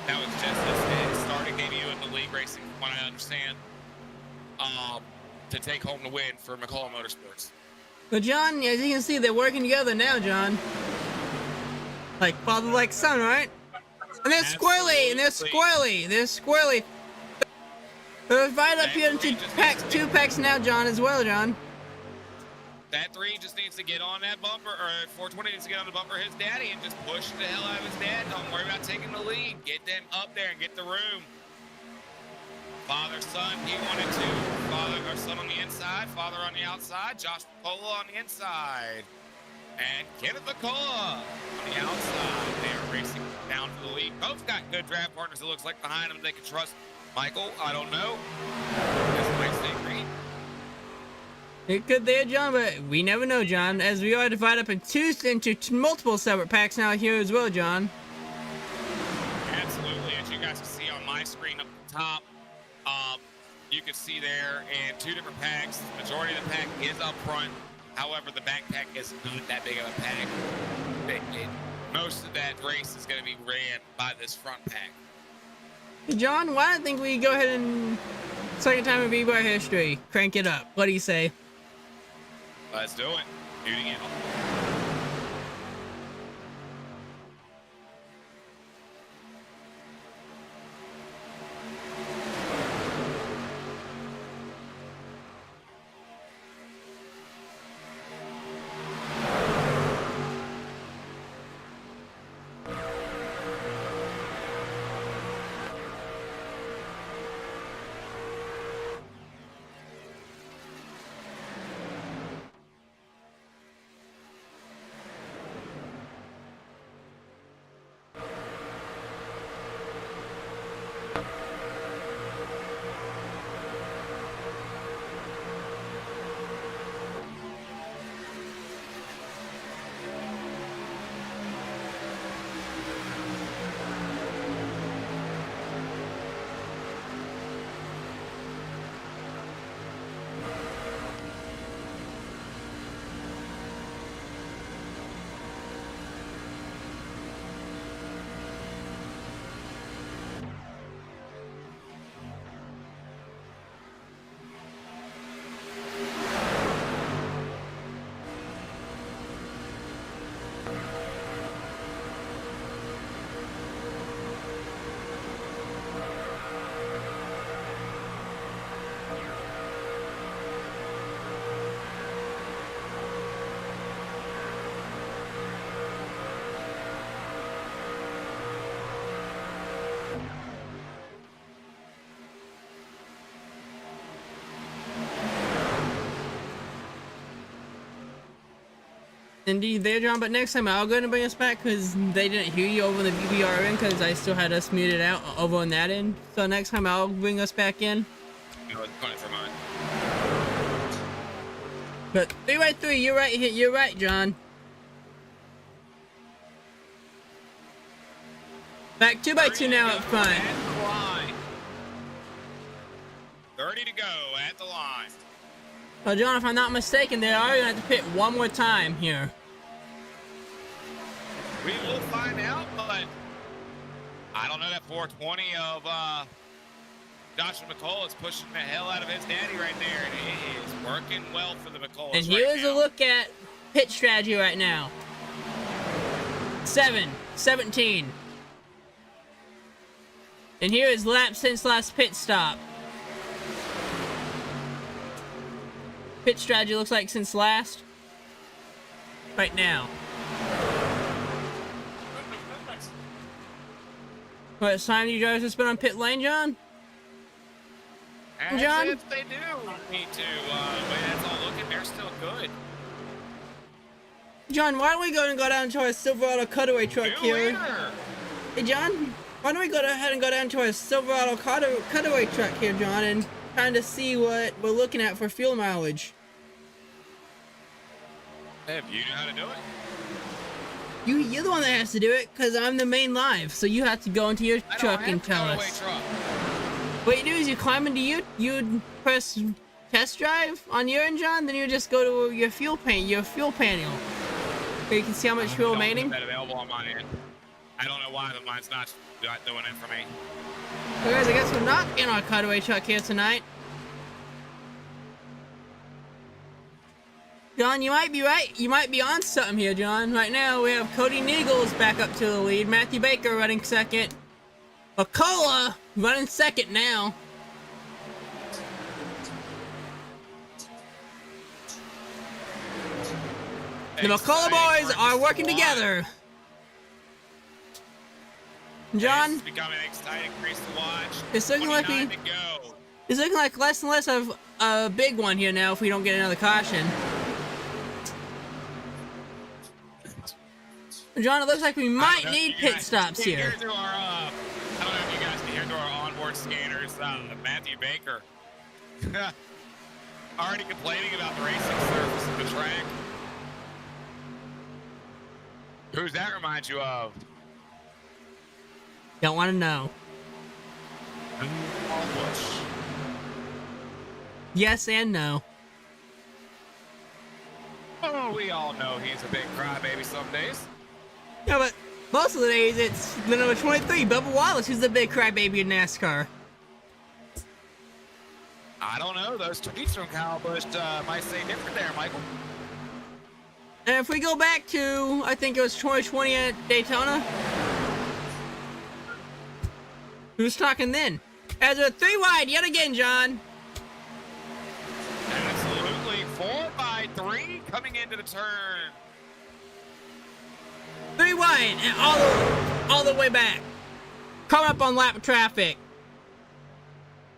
Speaker 3: That was just his starting debut in the league racing, from what I understand, to take home the win for McCullough Motorsports.
Speaker 2: But John, as you can see, they're working together now, John. Like father, like son, right? And they're squirrely, and they're squirrely, they're squirrely. They're right up here into two packs now, John, as well, John.
Speaker 3: That 3 just needs to get on that bumper, or 420 needs to get on the bumper of his daddy and just push the hell out of his dad. Don't worry about taking the lead. Get them up there and get the room. Father, son, P1 and 2. Father or son on the inside, father on the outside, Josh McCullough on the inside. And Kenneth McCullough on the outside. They are racing down for the lead. Both got good draft partners, it looks like, behind them they can trust. Michael, I don't know. This might stay green.
Speaker 2: It could there, John, but we never know, John, as we are divided up into multiple separate packs now here as well, John.
Speaker 3: Absolutely. As you guys can see on my screen up the top, you can see there in 2 different packs. The majority of the pack is up front. However, the backpack is not that big of a pack. Most of that race is going to be ran by this front pack.
Speaker 2: Hey John, why don't think we go ahead and second time in B-Bar history, crank it up. What do you say?
Speaker 3: Let's do it. Shooting out.
Speaker 2: Indeed there, John, but next time I'll go and bring us back because they didn't hear you over the BBR end because I still had us muted out over on that end. So next time I'll bring us back in.
Speaker 3: No, it's funny for mine.
Speaker 2: But 3x3, you're right, John. Back 2x2 now up front.
Speaker 3: At the line. 30 to go at the line.
Speaker 2: Well, John, if I'm not mistaken, they are going to have to pit one more time here.
Speaker 3: We will find out, but I don't know. That 420 of Joshua McCall is pushing the hell out of his daddy right there, and it is working well for the McCalls.
Speaker 2: And here's a look at pit strategy right now. 17. And here is lap since last pit stop. Pit strategy looks like since last. Right now. What time do you drivers have spent on pit lane, John?
Speaker 3: And
Speaker 2: John?
Speaker 3: if they do need to, the way that's all looking, they're still good.
Speaker 2: John, why don't we go down to our Silverado cutaway truck
Speaker 3: New
Speaker 2: here?
Speaker 3: leader.
Speaker 2: Hey, John, why don't we go ahead and go down to our Silverado cutaway truck here, John, and kind of see what we're looking at for fuel mileage.
Speaker 3: If you know how to do it.
Speaker 2: You're the one that has to do it, because I'm the main live, so you have to go into your truck and tell us.
Speaker 3: Truck.
Speaker 2: What you do is you climb into you press test drive on your end, John, then you just go to your fuel panel, where you can see how much fuel remaining.
Speaker 3: That available on my end. I don't know why, but mine's not doing it for me.
Speaker 2: So guys, I guess we're not in our cutaway truck here tonight. John, you might be right. You might be on something here, John. Right now, we have Cody Niegels back up to the lead. Matthew Baker running second. McCullough running second now. The McCullough boys are working together. John,
Speaker 3: It's becoming exciting race to watch.
Speaker 2: it's looking like
Speaker 3: 29 to go.
Speaker 2: it's looking like less and less of a big one here now if we don't get another caution. John, it looks like we might need pit stops here.
Speaker 3: I don't know if you guys can hear through our onboard scanners. Matthew Baker already complaining about the racing surface of the track. Who's that remind you of?
Speaker 2: Don't want to know.
Speaker 3: Paul Bush.
Speaker 2: Yes and no.
Speaker 3: Oh, we all know he's a big crybaby some days.
Speaker 2: Yeah, but most of the days it's the number 23, Bubba Wallace, who's the big crybaby in NASCAR.
Speaker 3: I don't know. Those tweets from Kyle Busch might say different there, Michael.
Speaker 2: And if we go back to, I think it was 2020 at Daytona. Who's talking then? As a 3 wide yet again, John.
Speaker 3: Absolutely. 4x3 coming into the turn.
Speaker 2: 3 wide and all the way back. Coming up on lap traffic.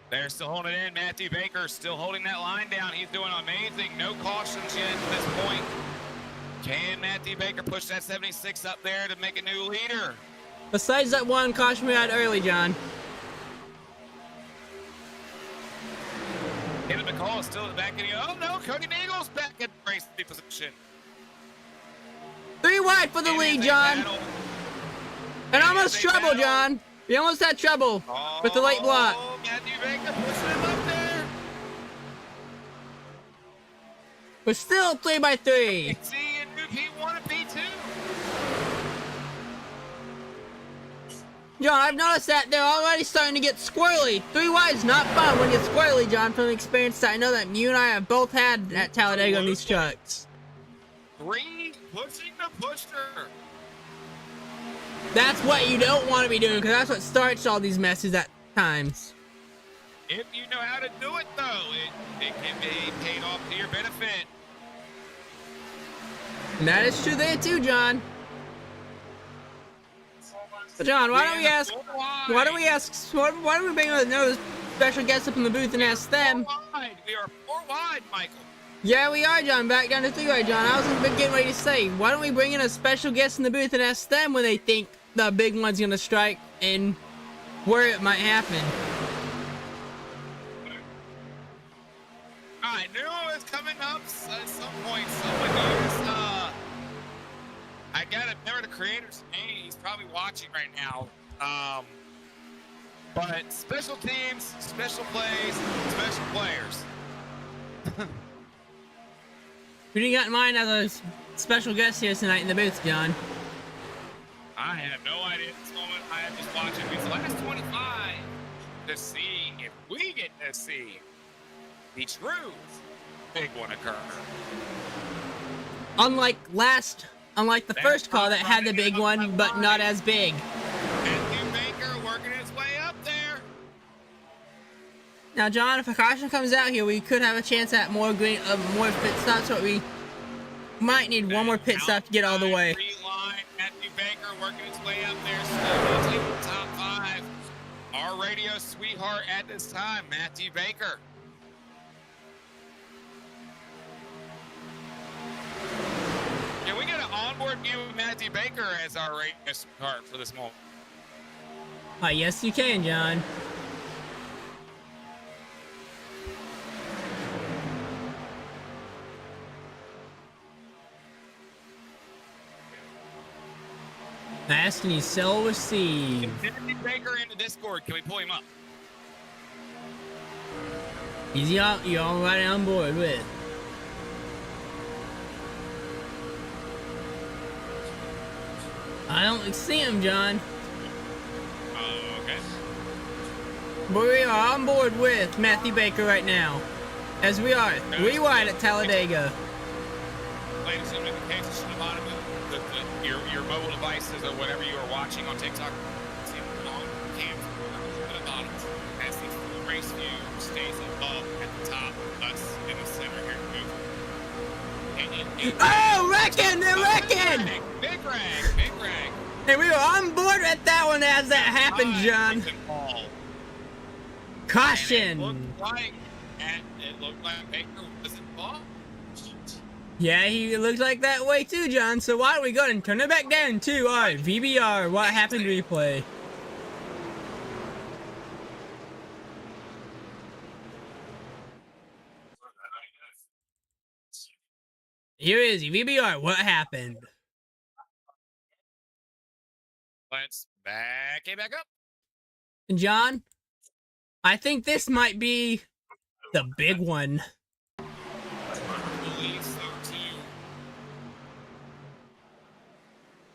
Speaker 3: They're still holding it in. Matthew Baker still holding that line down. He's doing amazing. No cautions yet at this point. Can Matthew Baker push that 76 up there to make a new leader?
Speaker 2: Besides that one caution we had early, John.
Speaker 3: David McCall is still at the back of the... Oh, no. Cody Niegels back in race position.
Speaker 2: 3 wide for the lead, John. And almost trouble, John. We almost had trouble with the late block.
Speaker 3: Matthew Baker pushing him up there.
Speaker 2: We're still 3x3.
Speaker 3: See in P1 and P2.
Speaker 2: John, I've noticed that they're already starting to get squirrely. 3 wide's not fun when you're squirrely, John, from experience that I know that you and I have both had at Talladega on these trucks.
Speaker 3: 3 pushing the pusher.
Speaker 2: That's what you don't want to be doing, because that's what starts all these messes at times.
Speaker 3: If you know how to do it, though, it can be paid off to your benefit.
Speaker 2: And that is true there too, John. So John, why don't we bring another special guest up in the booth and ask them?
Speaker 3: 4 wide. We are 4 wide, Michael.
Speaker 2: Yeah, we are, John. Back down to three-way, John. I was getting ready to say, why don't we bring in a special guest in the booth and ask them when they think the big one's gonna strike and where it might happen.
Speaker 3: I knew it was coming up at some point. Someone knows. I gotta remember the creator's name. He's probably watching right now. But special teams, special plays, special players.
Speaker 2: Who do you got in mind as a special guest here tonight in the booth, John?
Speaker 3: I have no idea at this moment. I am just watching these last 25 to see if we get to see the true big one occur.
Speaker 2: Unlike the first call that had the big one, but not as big.
Speaker 3: Matthew Baker working his way up there.
Speaker 2: Now, John, if a caution comes out here, we could have a chance at more pit stops, but we might need one more pit stop to get all the way.
Speaker 3: Line, Matthew Baker working his way up there, slowly taking the top 5. Our radio sweetheart at this time, Matthew Baker. Can we get an onboard view of Matthew Baker as our radio sweetheart for this moment?
Speaker 2: Yes, you can, John. Asking you sell receive.
Speaker 3: Matthew Baker in the Discord. Can we pull him up?
Speaker 2: Easy out, you're all right on board with. I don't see him, John.
Speaker 3: Okay.
Speaker 2: But we are on board with Matthew Baker right now. As we are, rewind at Talladega.
Speaker 3: Ladies and notifications from the bottom of your mobile devices or whatever you are watching on TikTok. See the long cam to the bottom as the full race view stays above at the top, us in the center here.
Speaker 2: Oh, wrecking! They're wrecking!
Speaker 3: Big rag, big rag.
Speaker 2: And we were on board at that one as that happened, John. Caution!
Speaker 3: It looked like Baker was involved.
Speaker 2: Yeah, he looked like that way too, John. So why don't we go ahead and turn it back down to our VBR, what happened replay. Here is your VBR, what happened.
Speaker 3: Let's back up.
Speaker 2: And John, I think this might be the big one.
Speaker 3: I believe so too.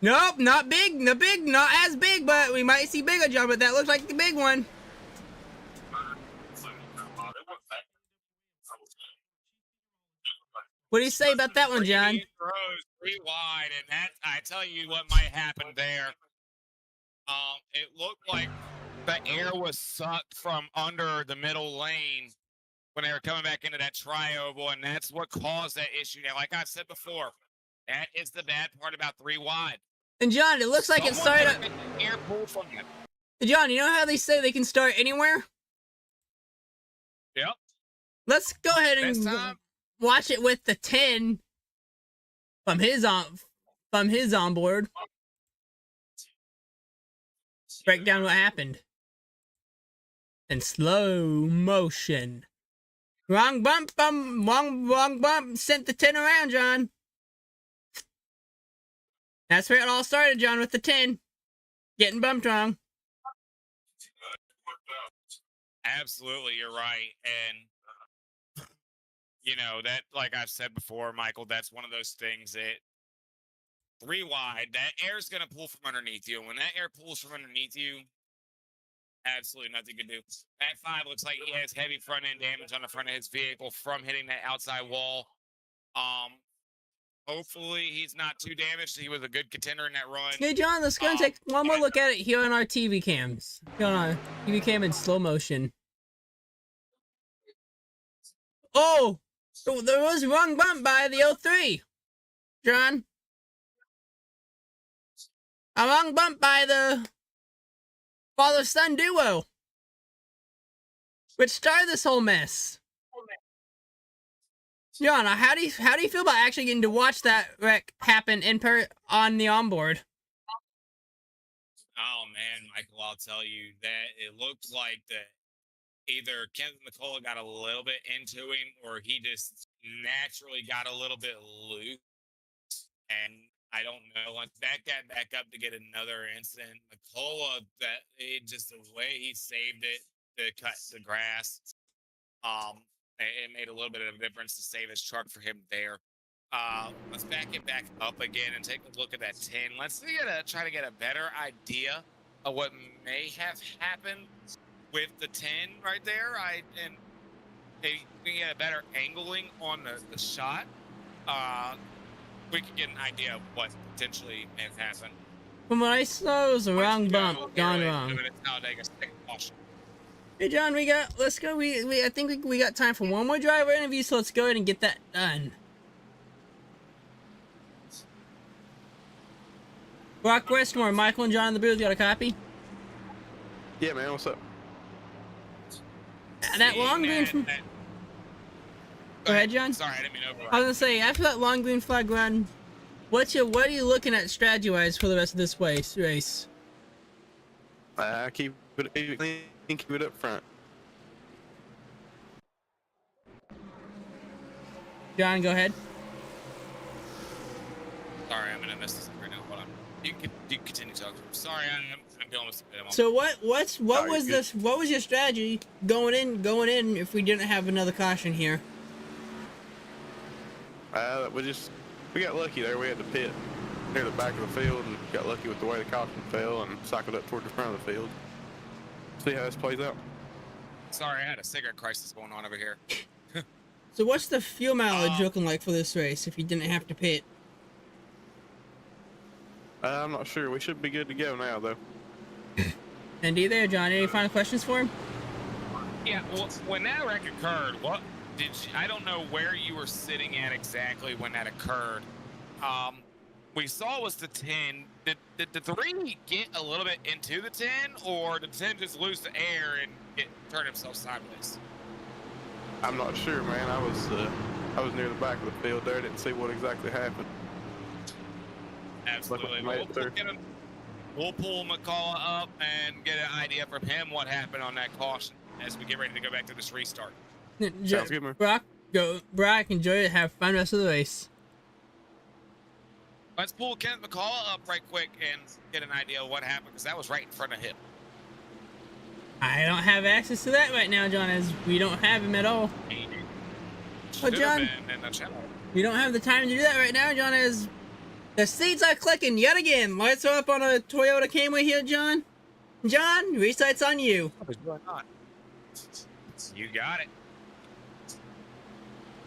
Speaker 2: Nope, not big, not as big, but we might see bigger, John, but that looks like the big one. What do you say about that one, John?
Speaker 3: Throws 3 wide, and that, I tell you what might happen there. It looked like the air was sucked from under the middle lane when they were coming back into that tri-oval, and that's what caused that issue. Now, like I said before, that is the bad part about 3 wide.
Speaker 2: And John, it looks like it started.
Speaker 3: Air pull from you.
Speaker 2: John, you know how they say they can start anywhere?
Speaker 3: Yep.
Speaker 2: Let's go ahead and
Speaker 3: This time,
Speaker 2: watch it with the 10 from his onboard. Break down what happened. In slow motion. Wrong bump, wrong bump. Sent the 10 around, John. That's where it all started, John, with the 10. Getting bumped wrong.
Speaker 3: absolutely, you're right. And, you know, that, like I've said before, Michael, that's one of those things that 3 wide, that air's going to pull from underneath you. And when that air pulls from underneath you, absolutely nothing to do. That 5 looks like he has heavy front end damage on the front of his vehicle from hitting that outside wall. Hopefully he's not too damaged. He was a good contender in that run.
Speaker 2: Hey, John, let's go and take one more look at it here on our TV cams. Here on our TV cam in slow motion. Oh, there was a wrong bump by the 03. John. A wrong bump by the father-son duo, which started this whole mess. John, how do you feel about actually getting to watch that wreck happen on the onboard?
Speaker 3: Oh man, Michael, I'll tell you that it looked like that either Kenneth McCullough got a little bit into him, or he just naturally got a little bit loose. And I don't know, once that got back up to get another incident, McCullough, that it just the way he saved it to cut the grass, it made a little bit of a difference to save his truck for him there. Let's back it back up again and take a look at that 10. Let's try to get a better idea of what may have happened with the 10 right there. And maybe we can get a better angling on the shot. We can get an idea of what potentially may have happened.
Speaker 2: From what I saw, it was a wrong bump gone wrong. Hey John, let's go. I think we got time for one more driver interview, so let's go ahead and get that done. Brock Westmore, Michael and John in the booth, got a copy?
Speaker 6: Yeah, man, what's up?
Speaker 2: That long green... Go ahead, John.
Speaker 3: Sorry, I didn't mean to override.
Speaker 2: I was gonna say, after that long green flag run, what are you looking at strategy-wise for the rest of this race?
Speaker 6: Keep it clean, keep it up front.
Speaker 2: John, go ahead.
Speaker 3: Sorry, I'm gonna miss this right now. Hold on. You can continue talking. Sorry, I'm going with some bit.
Speaker 2: So what was your strategy going in if we didn't have another caution here?
Speaker 6: We got lucky there. We had to pit near the back of the field and got lucky with the way the caution fell and cycled up toward the front of the field. See how this plays out.
Speaker 3: Sorry, I had a cigarette crisis going on over here.
Speaker 2: So what's the fuel mileage looking like for this race if you didn't have to pit?
Speaker 6: I'm not sure. We should be good to go now, though.
Speaker 2: And there, John. Any final questions for him?
Speaker 3: Yeah, well, when that wreck occurred, I don't know where you were sitting at exactly when that occurred. We saw was the 10. Did the 3 get a little bit into the 10, or did the 10 just lose the air and turn himself sideways?
Speaker 6: I'm not sure, man. I was near the back of the field there. Didn't see what exactly happened.
Speaker 3: Absolutely. We'll pull McCullough up and get an idea from him what happened on that caution as we get ready to go back to this restart.
Speaker 6: Sounds good, man.
Speaker 2: Brock, enjoy it. Have fun rest of the race.
Speaker 3: Let's pull Kenneth McCullough up right quick and get an idea of what happened, because that was right in front of him.
Speaker 2: I don't have access to that right now, John, as we don't have him at all. But John, we don't have the time to do that right now, John, as the seeds are clicking yet again. Lights are up on a Toyota Camry here, John. John, restart's on you.
Speaker 3: You got it.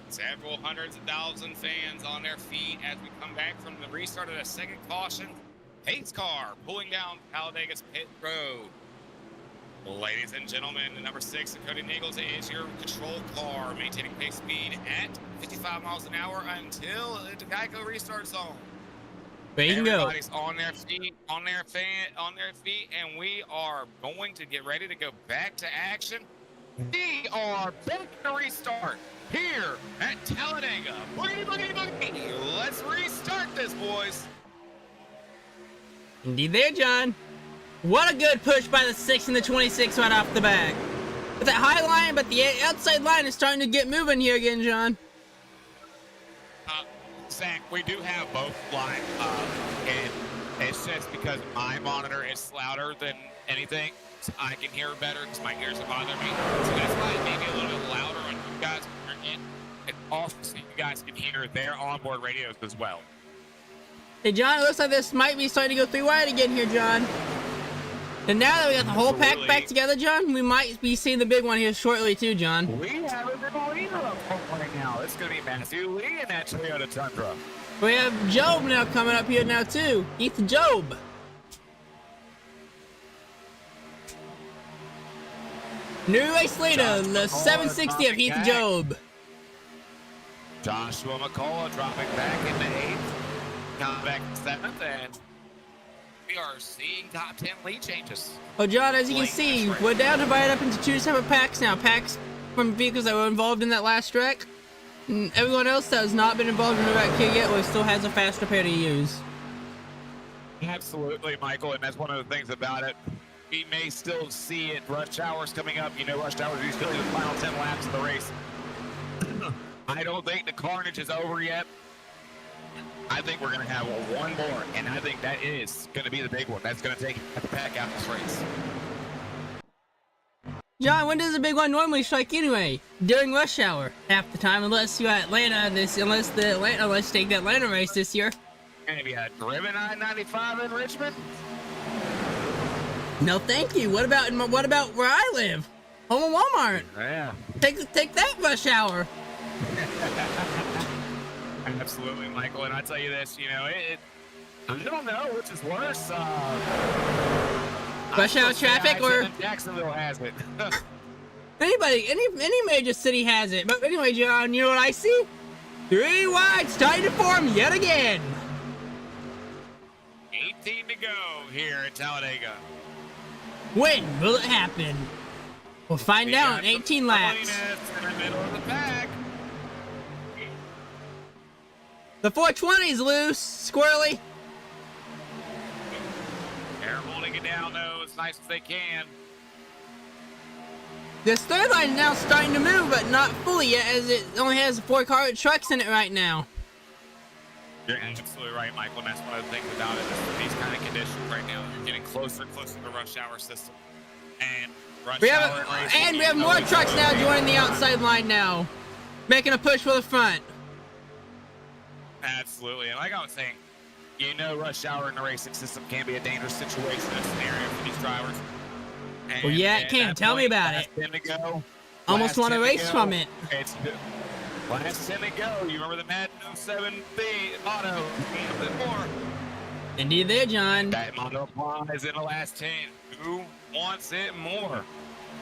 Speaker 3: Several hundreds of thousand fans on their feet as we come back from the restart of the second caution. Pace car pulling down Talladega's pit road. Ladies and gentlemen, the number 6, Cody Nichols, is your control car, maintaining pace speed at 55 miles an hour until the Geico restart zone.
Speaker 2: There you go.
Speaker 3: Everybody's on their feet, and we are going to get ready to go back to action. We are back to restart here at Talladega. Boogie, boogie, boogie. Let's restart this, boys.
Speaker 2: Indeed there, John. What a good push by the 6 and the 26 right off the back. With that high line, but the outside line is starting to get moving here again, John.
Speaker 3: Zach, we do have both lines, and it's just because my monitor is louder than anything. So I can hear better because my ears are bothering me. So that's why it may be a little bit louder on you guys. And also, so you guys can hear their onboard radios as well.
Speaker 2: Hey, John, it looks like this might be starting to go 3 wide again here, John. And now that we got the whole pack back together, John, we might be seeing the big one here shortly, too, John.
Speaker 3: We have a big leader up right now. It's going to be Matthew Lee in that Toyota Tundra.
Speaker 2: We have Job now coming up here now, too. Ethan Job. New race leader, the 760 of Heath Job.
Speaker 3: Joshua McCullough dropping back into 8th. Coming back 7th, and we are seeing top 10 lead changes.
Speaker 2: Oh, John, as you can see, we're down divided up into 2 separate packs now. Packs from vehicles that were involved in that last wreck, And everyone else that has not been involved in the wreck here yet, or still has a faster pair to use.
Speaker 3: Absolutely, Michael, and that's one of the things about it. We may still see it. Rush hours coming up. You know, rush hours is usually the final 10 laps of the race. I don't think the carnage is over yet. I think we're going to have one more, and I think that is going to be the big one. That's going to take the pack out this race.
Speaker 2: John, when does the big one normally strike anyway? During rush hour, half the time, unless you're at Atlanta. Unless take the Atlanta race this year.
Speaker 3: Going to be a driven I-95 in Richmond.
Speaker 2: No, thank you. What about where I live? Home of Walmart.
Speaker 3: Yeah.
Speaker 2: Take that rush hour.
Speaker 3: Absolutely, Michael. And I tell you this, you know, I don't know which is worse.
Speaker 2: Rush hour traffic or
Speaker 3: Jacksonville has it.
Speaker 2: any major city has it. But anyway, John, you know what I see? 3 wide starting to form yet again.
Speaker 3: 18 to go here at Talladega.
Speaker 2: When will it happen? We'll find out in 18 laps.
Speaker 3: In the middle of the pack.
Speaker 2: The 420's loose, squirrely.
Speaker 3: They're holding it down, though, as nice as they can.
Speaker 2: This third line now starting to move, but not fully yet, as it only has 4 car trucks in it right now.
Speaker 3: You're absolutely right, Michael, and that's one of the things about it. Is these kind of conditions right now, you're getting closer and closer to the rush hour system. And
Speaker 2: we have more trucks now joining the outside line now, making a push for the front.
Speaker 3: Absolutely, and like I was saying, you know, rush hour in the racing system can be a dangerous situation in a scenario for these drivers. And
Speaker 2: well, yeah, it can. Tell me about it.
Speaker 3: 10 to go.
Speaker 2: Almost want to race from it.
Speaker 3: It's last 10 to go. You remember the Madden 07B motto? A bit more.
Speaker 2: Indeed there, John.
Speaker 3: That motto applies in the last 10. Who wants it more?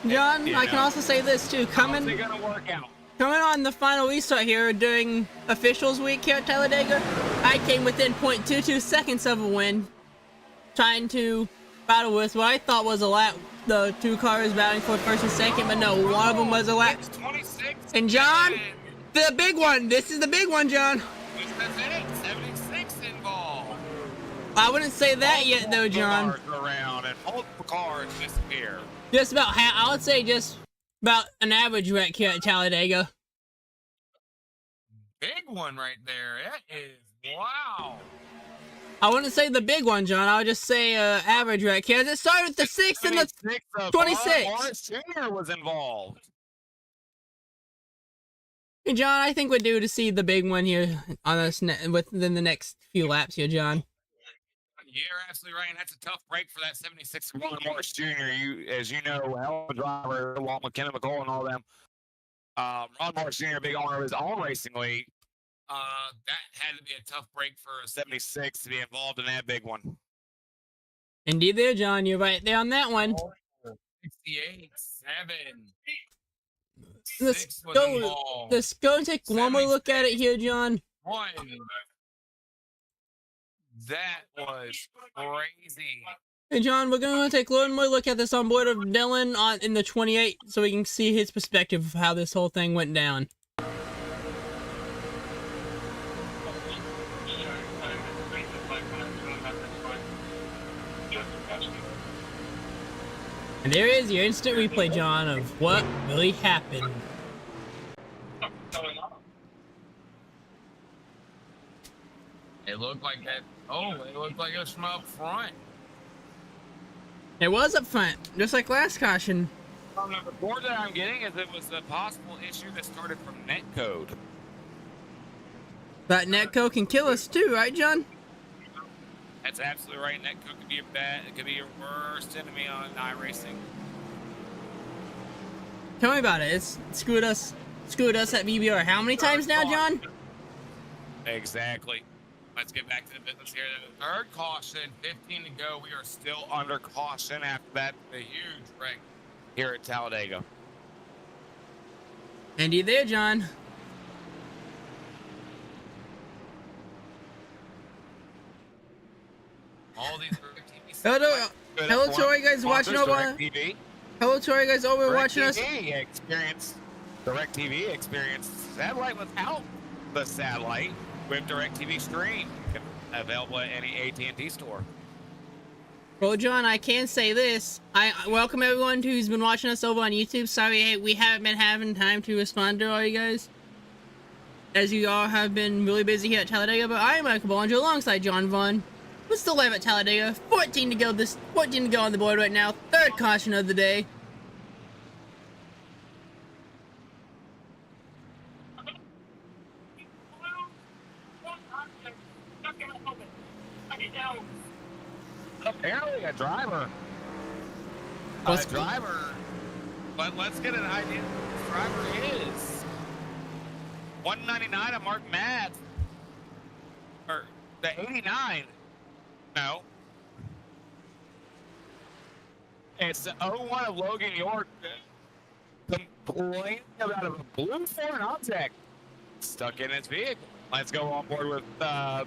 Speaker 2: John, I can also say this too.
Speaker 3: How's it gonna work out?
Speaker 2: Coming on the final restart here during officials week here at Talladega, I came within 0.22 seconds of a win, trying to battle with what I thought was a lap. The 2 cars battling for first and second, but no, one of them was a lap.
Speaker 3: 26.
Speaker 2: And John, the big one. This is the big one, John.
Speaker 3: Which that's it. 76 involved.
Speaker 2: I wouldn't say that yet, though, John.
Speaker 3: Cars around and multiple cars disappear.
Speaker 2: Just about I would say just about an average wreck here at Talladega.
Speaker 3: Big one right there. That is wow.
Speaker 2: I wouldn't say the big one, John. I would just say average wreck here. It started with the 6 and the 26.
Speaker 3: Morris Jr. was involved.
Speaker 2: Hey, John, I think we're due to see the big one here on us within the next few laps here, John.
Speaker 3: You're absolutely right, and that's a tough break for that 76 Ron Morris Jr. As you know, hell of a driver, Walt McKenna, McCall, and all them. Ron Morris Jr., big owner of his own racing league. That had to be a tough break for a 76 to be involved in that big one.
Speaker 2: Indeed there, John. You're right there on that one.
Speaker 3: 68, 7.
Speaker 2: Let's go and take one more look at it here, John.
Speaker 3: 1. That was crazy.
Speaker 2: Hey, John, we're going to take one more look at this on board of Dylan in the 28 so we can see his perspective of how this whole thing went down. And there is your instant replay, John, of what really happened.
Speaker 3: It looked like that. Oh, it looked like it was from up front.
Speaker 2: It was up front, just like last caution.
Speaker 3: The report that I'm getting is it was a possible issue that started from netcode.
Speaker 2: But netcode can kill us too, right, John?
Speaker 3: That's absolutely right. Netcode could be it could be your worst enemy on iRacing.
Speaker 2: Tell me about it. It's screwed us at VBR how many times now, John?
Speaker 3: Exactly. Let's get back to the business here. The third caution, 15 to go. We are still under caution after that. A huge wreck here at Talladega.
Speaker 2: And you there, John?
Speaker 3: All these TV.
Speaker 2: Hello to all you guys watching over. Hello to all you guys over watching us.
Speaker 3: Experience DirecTV experience satellite without the satellite with DirecTV Stream, available at any AT&T store.
Speaker 2: Well, John, I can say this. I welcome everyone who's been watching us over on YouTube. Sorry we haven't been having time to respond to all you guys, as you all have been really busy here at Talladega. But I am Michael Bollinger alongside John Vaughn. We're still live at Talladega. 14 to go on the board right now. Third caution of the day.
Speaker 3: Apparently a driver. A driver. But let's get an idea who the driver is. 199 of Mark Matt. Or the 89. No. It's the 01 of Logan York complaining about a blue foreign object stuck in his vehicle. Let's go on board with the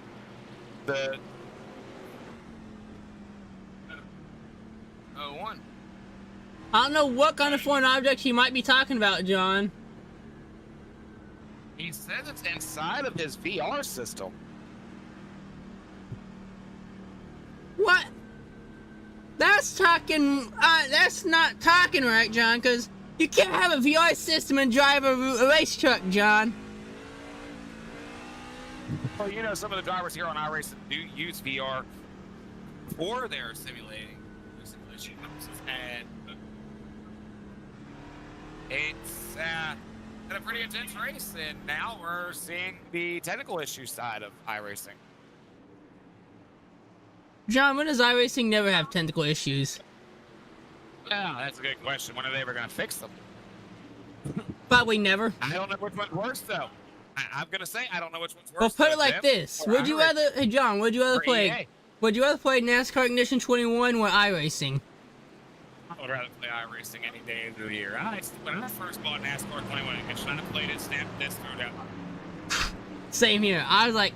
Speaker 3: one.
Speaker 2: I don't know what kind of foreign object he might be talking about, John.
Speaker 3: He says it's inside of his VR system.
Speaker 2: What? That's talking. That's not talking right, John. Because you can't have a VR system and drive a race truck, John.
Speaker 3: Well, you know, some of the drivers here on iRacing do use VR for their simulation purposes, and it's been a pretty intense race. And now we're seeing the technical issue side of iRacing.
Speaker 2: John, when does iRacing never have technical issues?
Speaker 3: Yeah, that's a good question. When are they ever going to fix them?
Speaker 2: Probably never.
Speaker 3: I don't know which one's worse, though. I'm going to say I don't know which one's worse.
Speaker 2: Well, put
Speaker 3: though,
Speaker 2: it like
Speaker 3: Tim,
Speaker 2: this:
Speaker 3: or
Speaker 2: would you
Speaker 3: iRacing.
Speaker 2: rather, hey John, would you rather
Speaker 3: Or
Speaker 2: play?
Speaker 3: EA.
Speaker 2: Would you rather play NASCAR Ignition 21 or iRacing?
Speaker 3: I would rather play iRacing any day of the year. When I first bought NASCAR 21 Ignition, I played it, snapped this, threw it out.
Speaker 2: Same here. I was like,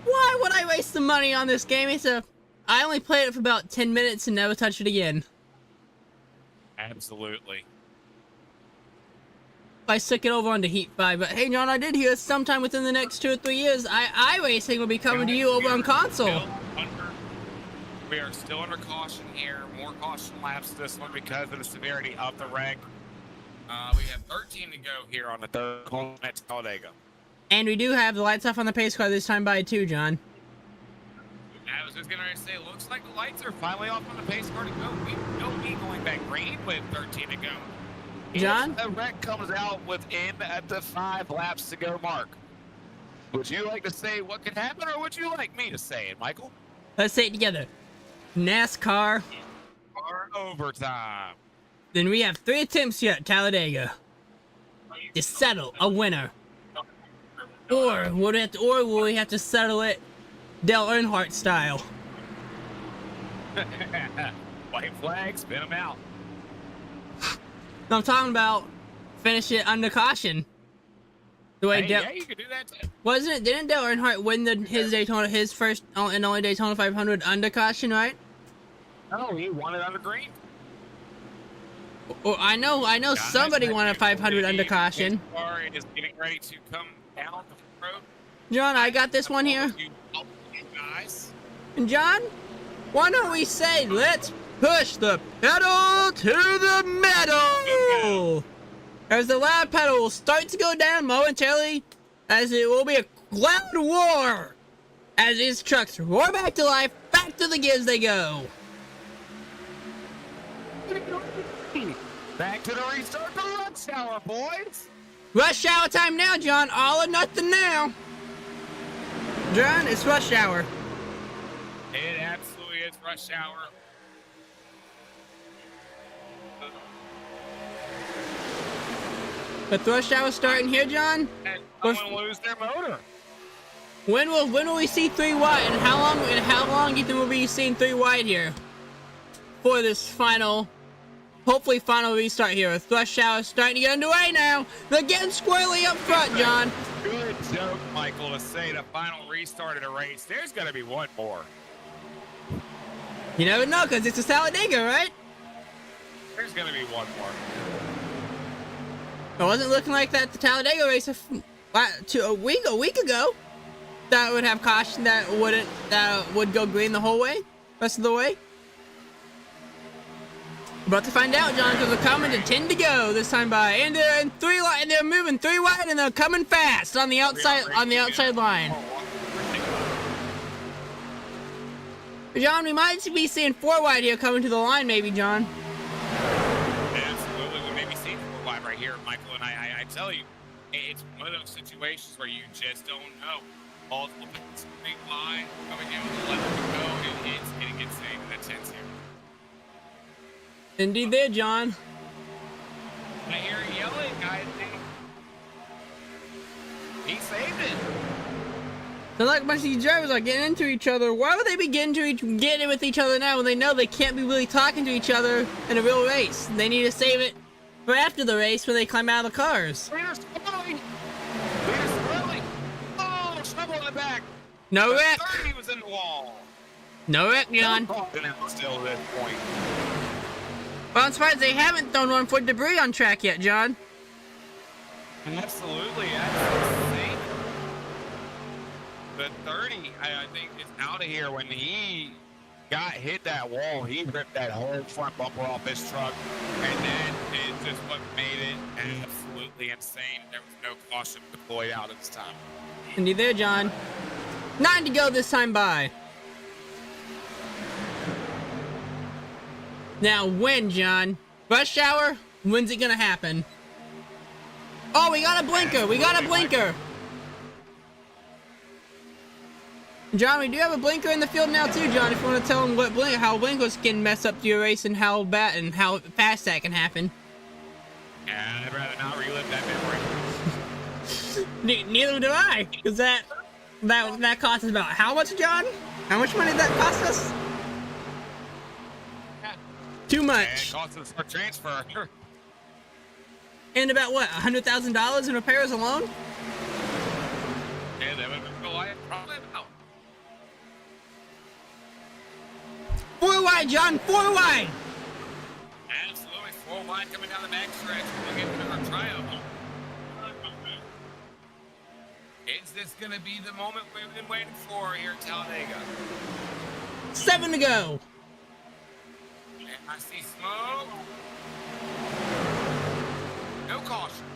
Speaker 2: why would I waste the money on this game? I only played it for about 10 minutes and never touched it again.
Speaker 3: Absolutely.
Speaker 2: I stick it over onto Heat 5. But hey, John, I did hear sometime within the next 2 or 3 years, iRacing will be coming to you over on console.
Speaker 3: We are still under caution here. More caution laps this one because of the severity of the wreck. We have 13 to go here on the third corner at Talladega.
Speaker 2: And we do have the lights off on the pace car this time by 2, John.
Speaker 3: I was just going to say, looks like the lights are finally off on the pace car to go. We will be going back green with 13 to go.
Speaker 2: John?
Speaker 3: If the wreck comes out within the 5 laps to go mark, would you like to say what could happen, or would you like me to say it, Michael?
Speaker 2: Let's say it together. NASCAR.
Speaker 3: Or overtime.
Speaker 2: Then we have 3 attempts here at Talladega to settle a winner. Or will we have to settle it Dale Earnhardt style?
Speaker 3: White flag, spin them out.
Speaker 2: I'm talking about finish it under caution. The way
Speaker 3: Hey, yeah, you could do that too.
Speaker 2: wasn't it? Didn't Dale Earnhardt win his first and only Daytona 500 under caution, right?
Speaker 3: No, he won it under green.
Speaker 2: Or I know somebody won a 500 under caution.
Speaker 3: Car is getting ready to come down the road.
Speaker 2: John, I got this one here.
Speaker 3: You guys.
Speaker 2: And John, why don't we say let's push the pedal to the metal? As the loud pedal will start to go down momentarily, as it will be a loud war as these trucks roar back to life, back to the gears they go.
Speaker 3: Back to the restart, the rush hour, boys.
Speaker 2: Rush hour time now, John. All or nothing now. John, it's rush hour.
Speaker 3: It absolutely is rush hour.
Speaker 2: The rush hour starting here, John.
Speaker 3: And someone lose their motor.
Speaker 2: When will we see 3 wide? And how long do you think we'll be seeing 3 wide here for this final? Hopefully final restart here. Rush hour starting to get underway now. They're getting squirrely up front, John.
Speaker 3: Good joke, Michael, to say the final restart of the race. There's going to be one more.
Speaker 2: You never know, because it's a Talladega, right?
Speaker 3: There's going to be one more.
Speaker 2: It wasn't looking like that at the Talladega race a week ago. That would have caution that would go green the whole way, rest of the way. About to find out, John, because they're coming to 10 to go this time by, and they're in and they're moving 3 wide, and they're coming fast on the outside line. John, we might be seeing 4 wide here coming to the line, maybe, John.
Speaker 3: Absolutely, we may be seeing 4 wide right here, Michael. And I tell you, it's one of those situations where you just don't know. Multiple big line coming in with the left to go, and it's going to get saved in the 10s here.
Speaker 2: Indeed there, John.
Speaker 3: I hear yelling, I think. He saved it.
Speaker 2: They're like a bunch of these drivers are getting into each other. Why would they be getting with each other now when they know they can't be really talking to each other in a real race? They need to save it for after the race when they climb out of the cars.
Speaker 3: Leader's falling. Leader's falling. Oh, trouble in the back.
Speaker 2: No
Speaker 3: The
Speaker 2: wreck.
Speaker 3: 30 was in the wall.
Speaker 2: No wreck, John.
Speaker 3: Still at this point.
Speaker 2: Well, I'm surprised they haven't thrown one for debris on track yet, John.
Speaker 3: Absolutely, that's insane. The 30, I think, is out of here. When he hit that wall, he ripped that whole front bumper off his truck, and then it's just what made it absolutely insane. There was no caution deployed out at this time.
Speaker 2: Indeed there, John. 9 to go this time by. Now, when, John? Rush hour? When's it gonna happen? Oh, we got a blinker! We got a blinker! John, we do have a blinker in the field now too, John, if you want to tell them how blinkers can mess up your race and how bad and how fast that can happen.
Speaker 3: Yeah, I'd rather not relive that memory.
Speaker 2: Neither do I, because that cost us about how much, John? How much money did that cost us? Too much.
Speaker 3: And it cost us for transfer.
Speaker 2: And about what, $100,000 in repairs alone?
Speaker 3: Yeah, that would have been probably about.
Speaker 2: 4 wide, John, 4 wide.
Speaker 3: Absolutely, 4 wide coming down the back stretch. We'll get to our triumph. Is this going to be the moment we've been waiting for here at Talladega?
Speaker 2: 7 to go.
Speaker 3: And I see smoke. No caution.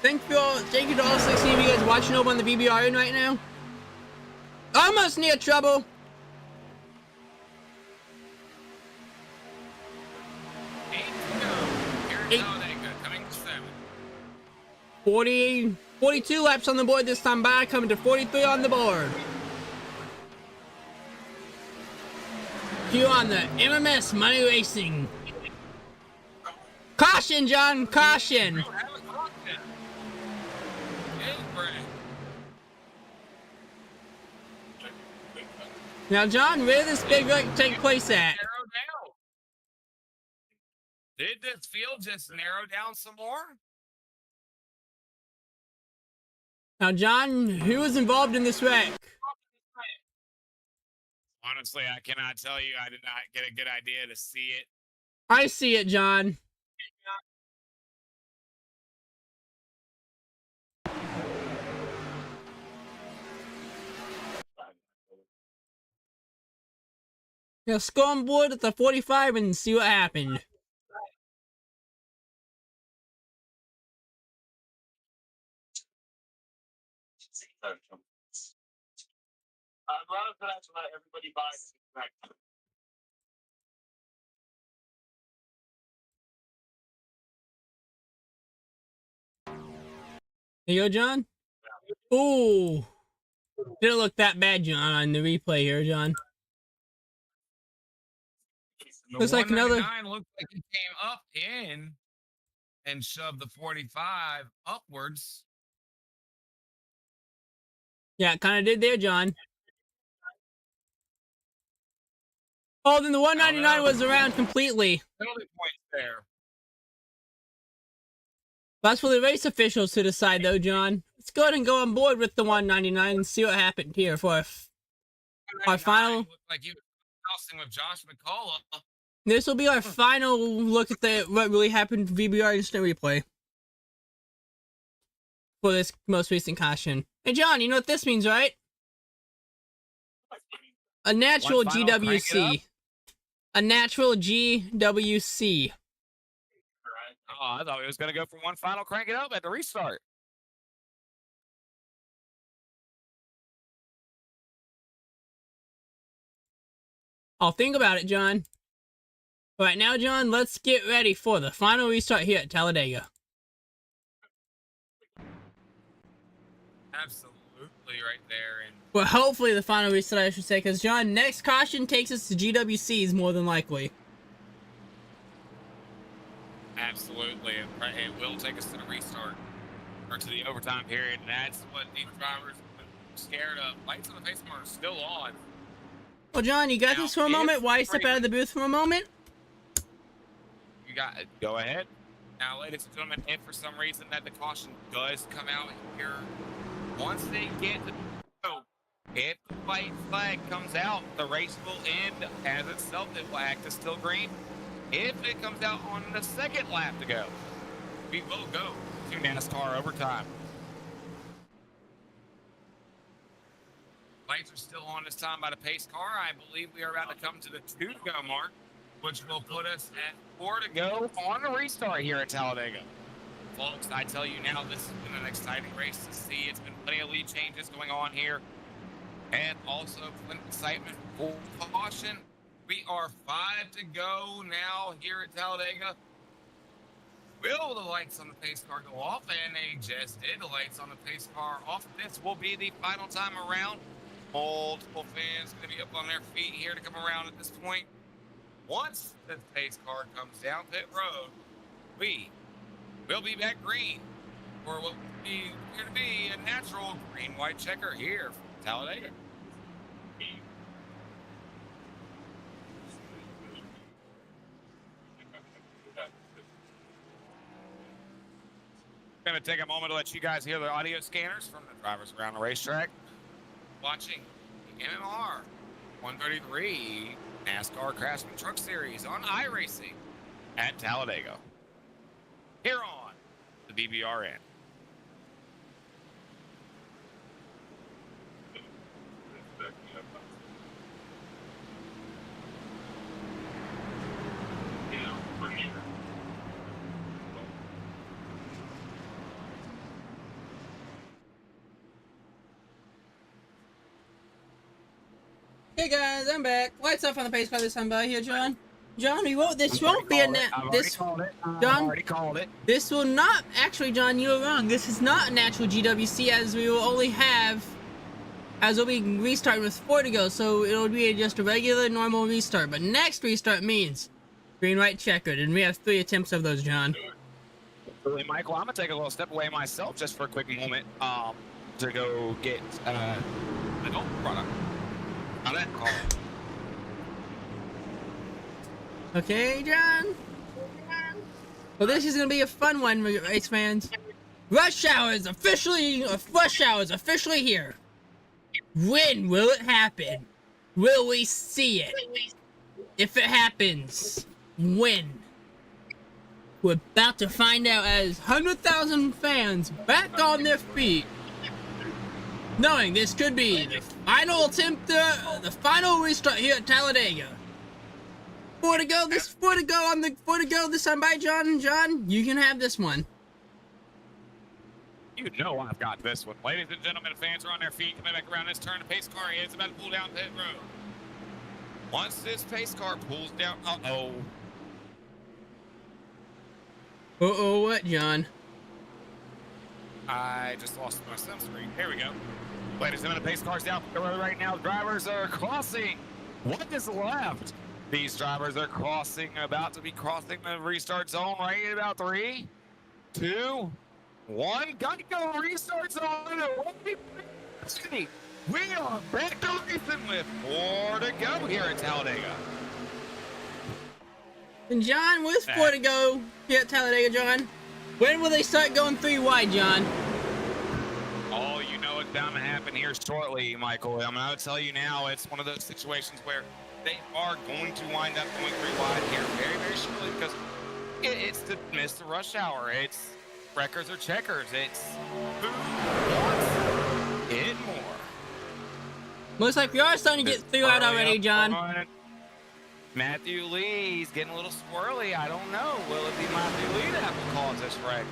Speaker 2: Thank you to all 16 of you guys watching over on the BBRN right now. Almost near trouble. Eight. 42 laps on the board this time by, coming to 43 on the board. Here on the MMS Money Racing. Caution, John, caution. Now, John, where did this big wreck take place at?
Speaker 3: Did this field just narrow down some more?
Speaker 2: Now, John, who was involved in this wreck?
Speaker 3: Honestly, I cannot tell you. I did not get a good idea to see it.
Speaker 2: I see it, John. Now, let's go on board at the 45 and see what happened.
Speaker 7: I'd rather for that to let everybody buy this back.
Speaker 2: There you go, John. Ooh. Didn't look that bad, John, on the replay here, John. Looks like another.
Speaker 3: Looked like he came up in and shoved the 45 upwards.
Speaker 2: Yeah, it kind of did there, John. Oh, then the 199 was around completely.
Speaker 3: Penalty points there.
Speaker 2: That's for the race officials to decide, though, John. Let's go ahead and go on board with the 199 and see what happened here for our final.
Speaker 3: Looked like you were crossing with Josh McCullough.
Speaker 2: This will be our final look at what really happened VBR instant replay for this most recent caution. Hey, John, you know what this means, right? A natural
Speaker 3: One final, crank it
Speaker 2: GWC. A natural GWC.
Speaker 3: Oh, I thought he was going to go for one final crank it up at the restart.
Speaker 2: I'll think about it, John. Right now, John, let's get ready for the final restart here at Talladega.
Speaker 3: Absolutely right there. And
Speaker 2: Well, hopefully the final restart, I should say, because, John, next caution takes us to GWCs more than likely.
Speaker 3: absolutely. It will take us to the restart or to the overtime period. And that's what these drivers are scared of. Lights on the face are still on.
Speaker 2: Well, John, you got
Speaker 3: Now,
Speaker 2: this for a
Speaker 3: if
Speaker 2: moment? Why step
Speaker 3: Brady-
Speaker 2: out of the booth for a moment?
Speaker 3: You got it. Go ahead. Now, ladies and gentlemen, if for some reason that the caution does come out here, once they get to if the white flag comes out, the race will end as itself. It will act as still green. If it comes out on the second lap to go, we will go to NASCAR overtime. Lights are still on this time by the pace car. I believe we are about to come to the 2 to go mark, which will put us at 4 to go on the restart here at Talladega. Folks, I tell you now, this has been an exciting race to see. It's been plenty of lead changes going on here. And also plenty of excitement for caution. We are 5 to go now here at Talladega. Will the lights on the pace car go off? And they just did. The lights on the pace car off. This will be the final time around. Multiple fans going to be up on their feet here to come around at this point. Once the pace car comes down pit road, we will be back green for what will be going to be a natural green-white checker here from Talladega. Going to take a moment to let you guys hear the audio scanners from the drivers around the racetrack. Watching the MMR 133 NASCAR Craftsman Truck Series on iRacing at Talladega. Here on the BBRN.
Speaker 2: Hey guys, I'm back. Lights off on the pace car this time by here, John. John, we won't. This won't be a this. John,
Speaker 3: already called it.
Speaker 2: This will not actually, John. You were wrong. This is not a natural GWC, as we will only have, as we'll be restarting with 4 to go. So it'll be just a regular, normal restart. But next restart means green, white, checkered, and we have 3 attempts of those, John.
Speaker 3: Really, Michael, I'm gonna take a little step away myself just for a quick moment, to go get the gold product. Now that call.
Speaker 2: Okay, John. Well, this is gonna be a fun one, race fans. Rush hour is officially here. When will it happen? Will we see it? If it happens, when? We're about to find out as 100,000 fans back on their feet, knowing this could be the final attempt, the final restart here at Talladega. 4 to go. This 4 to go this time by John. John, you can have this one.
Speaker 3: You know I've got this one. Ladies and gentlemen, fans are on their feet coming back around this turn. The pace car is about to pull down pit road. Once this pace car pulls down,
Speaker 2: Uh-oh, what, John?
Speaker 3: I just lost my sim screen. Here we go. Ladies and gentlemen, the pace car's down the road right now. Drivers are crossing. What is left? These drivers are crossing, about to be crossing the restart zone right at about 3, 2, 1. Got to go restart zone. We are back to racing with 4 to go here at Talladega.
Speaker 2: And John, with 4 to go here at Talladega, John. When will they start going 3 wide, John?
Speaker 3: Oh, you know it's bound to happen here shortly, Michael. I mean, I would tell you now, it's one of those situations where they are going to wind up going 3 wide here very, very shortly because it's to miss the rush hour. It's wreckers or checkers. It's who wants it more.
Speaker 2: Looks like we are starting to get 3 wide already, John.
Speaker 3: Matthew Lee's getting a little squirrely. I don't know. Will it be Matthew Lee that will cause this wreck?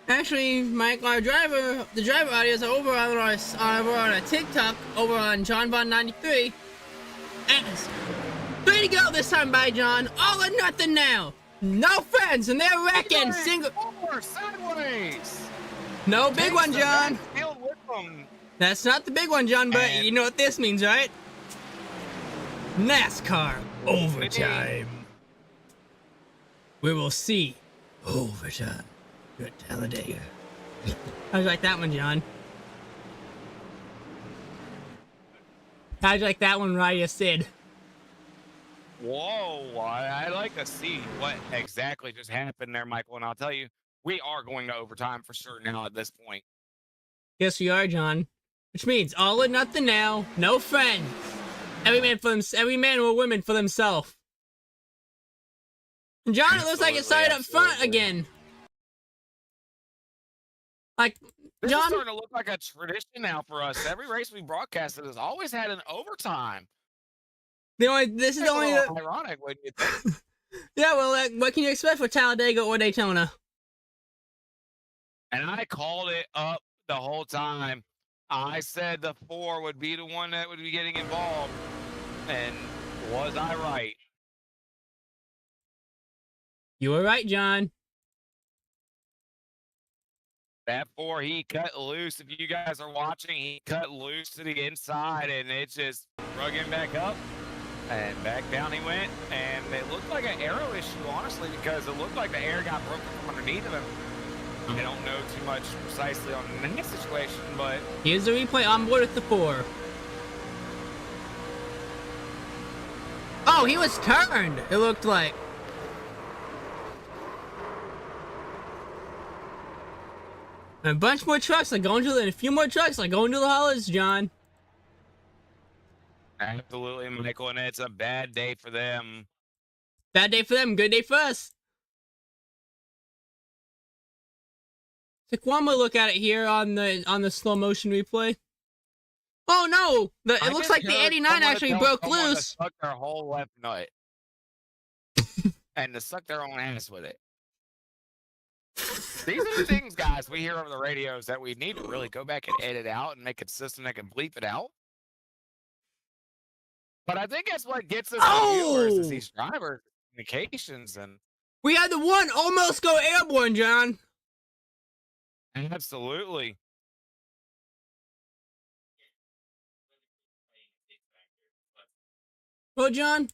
Speaker 2: Actually, Mike, the driver audios are over on a TikTok over on John Von 93. And 3 to go this time by John. All or nothing now. No friends, and they're wrecking single.
Speaker 3: Sideways.
Speaker 2: No big one, John.
Speaker 3: Field with them.
Speaker 2: That's not the big one, John. But you know what this means, right? NASCAR overtime. We will see overtime. Good Talladega. How'd you like that one, John? How'd you like that one, Raya Sid?
Speaker 3: Whoa, I'd like to see what exactly just happened there, Michael. And I'll tell you, we are going to overtime for sure now at this point.
Speaker 2: Yes, we are, John. Which means all or nothing now. No friends. Every man or woman for themselves. And John, it looks like it started up front again. Like,
Speaker 3: this
Speaker 2: John,
Speaker 3: is starting to look like a tradition now for us. Every race we broadcasted has always had an overtime.
Speaker 2: this is the only
Speaker 3: ironic, wouldn't you think?
Speaker 2: Yeah, well, what can you expect for Talladega or Daytona?
Speaker 3: And I called it up the whole time. I said the 4 would be the one that would be getting involved. And was I right?
Speaker 2: You were right, John.
Speaker 3: That 4, he cut loose. If you guys are watching, he cut loose to the inside, and it just drug him back up. And back down he went. And it looked like an aero issue, honestly, because it looked like the air got broken from underneath of him. I don't know too much precisely on that situation, but...
Speaker 2: Here's the replay on board with the 4. Oh, he was turned, it looked like. And a bunch more trucks are going to the... a few more trucks are going to the hollows, John.
Speaker 3: Absolutely, Michael, and it's a bad day for them.
Speaker 2: Bad day for them, good day for us. Take one more look at it here on the slow motion replay. Oh no! It looks like the 89 actually broke loose.
Speaker 3: Suck their whole left nut, and to suck their own ass with it. These are the things, guys, we hear over the radios that we need to really go back and edit out and make it system that can bleep it out. But I think that's what gets us viewers is these driver communications, and
Speaker 2: we had the one almost go airborne, John.
Speaker 3: Absolutely.
Speaker 2: Well, John,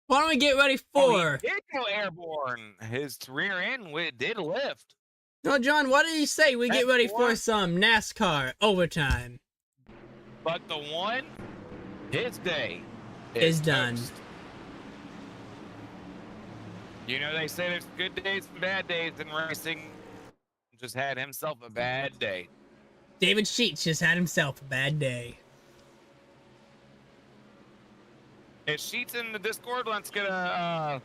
Speaker 2: why don't we get ready for...
Speaker 3: He did go airborne. His rear end did lift.
Speaker 2: No, John, what did he say? We get ready for some NASCAR overtime.
Speaker 3: But the one, his day
Speaker 2: is done.
Speaker 3: toast. You know, they say there's good days and bad days in racing. Just had himself a bad day.
Speaker 2: David Sheets just had himself a bad day.
Speaker 3: If Sheets in the Discord, let's get a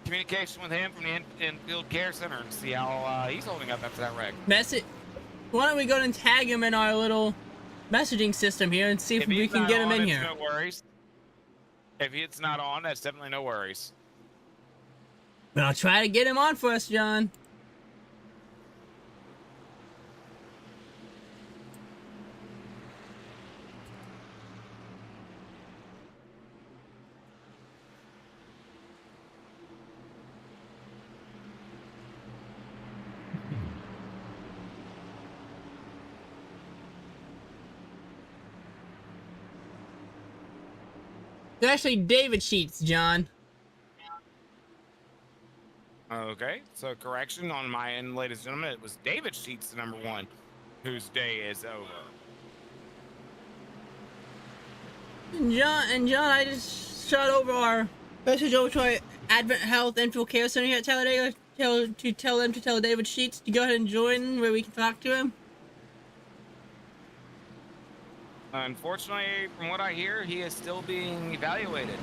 Speaker 3: communication with him from the infield care center and see how he's holding up after that wreck.
Speaker 2: Why don't we go and tag him in our little messaging system here and see if we can get him in here.
Speaker 3: No worries. If it's not on, that's definitely no worries.
Speaker 2: But I'll try to get him on for us, John. It's actually David Sheets, John.
Speaker 3: Okay, so correction on my end, ladies and gentlemen, it was David Sheets, the number 1, whose day is over.
Speaker 2: And John, I just shot over Message over to our Advent Health Info Care Center here at Talladega. Tell them to tell David Sheets to go ahead and join where we can talk to him.
Speaker 3: Unfortunately, from what I hear, he is still being evaluated.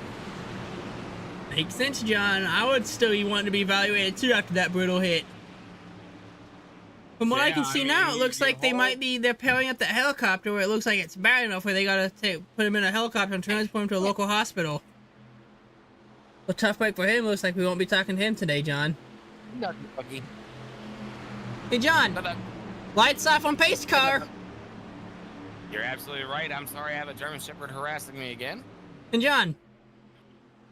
Speaker 2: Makes sense, John. I would still be wanting to be evaluated too after that brutal hit. From what I can see now, it looks like they're pairing up that helicopter where it looks like it's bad enough where they gotta put him in a helicopter and transport him to a local hospital. A tough break for him. Looks like we won't be talking to him today, John. Hey, John. Lights off on pace car.
Speaker 3: You're absolutely right. I'm sorry I have a German Shepherd harassing me again.
Speaker 2: And John,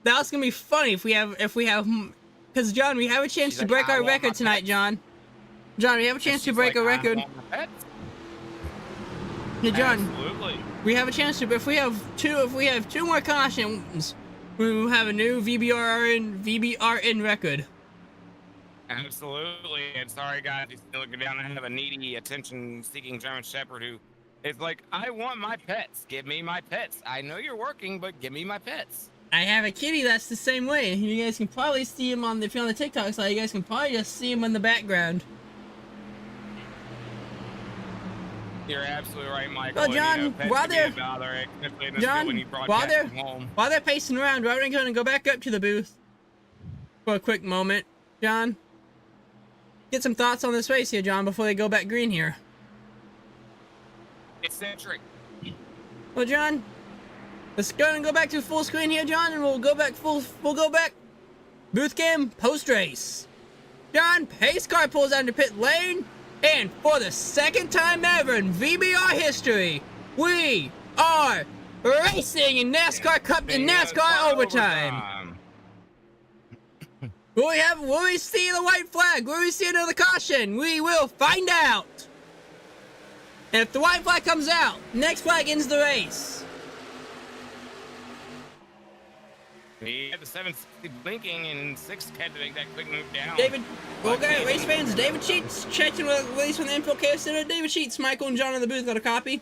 Speaker 2: that's gonna be funny if we have, because John, we have a chance to break our record tonight, John. John, we have a chance to break a record. Yeah, John.
Speaker 3: Absolutely.
Speaker 2: We have a chance to, if we have two more cautions, we will have a new VBRN record.
Speaker 3: Absolutely. And sorry, guys, he's still looking down. I have a needy, attention-seeking German Shepherd who is like, I want my pets. Give me my pets. I know you're working, but give me my pets.
Speaker 2: I have a kitty that's the same way. You guys can probably see him if you're on the TikTok side, you guys can probably just see him in the background.
Speaker 3: You're absolutely right, Michael.
Speaker 2: Well, John, while they're pacing around, we're going to go back up to the booth for a quick moment. John, get some thoughts on this race here, John, before they go back green here.
Speaker 3: Eccentric.
Speaker 2: Well, John, let's go and go back to full screen here, John, and we'll go back booth cam post race. John, pace car pulls out into pit lane, and for the second time ever in VBR history, we are racing in NASCAR Cup in NASCAR overtime. Will we see the white flag? Will we see another caution? We will find out. And if the white flag comes out, next flag ends the race.
Speaker 3: He had the 760 blinking, and 6 had to make that quick move down.
Speaker 2: David, okay, race fans, David Sheets checking with release from the Info Care Center. David Sheets, Michael and John in the booth got a copy.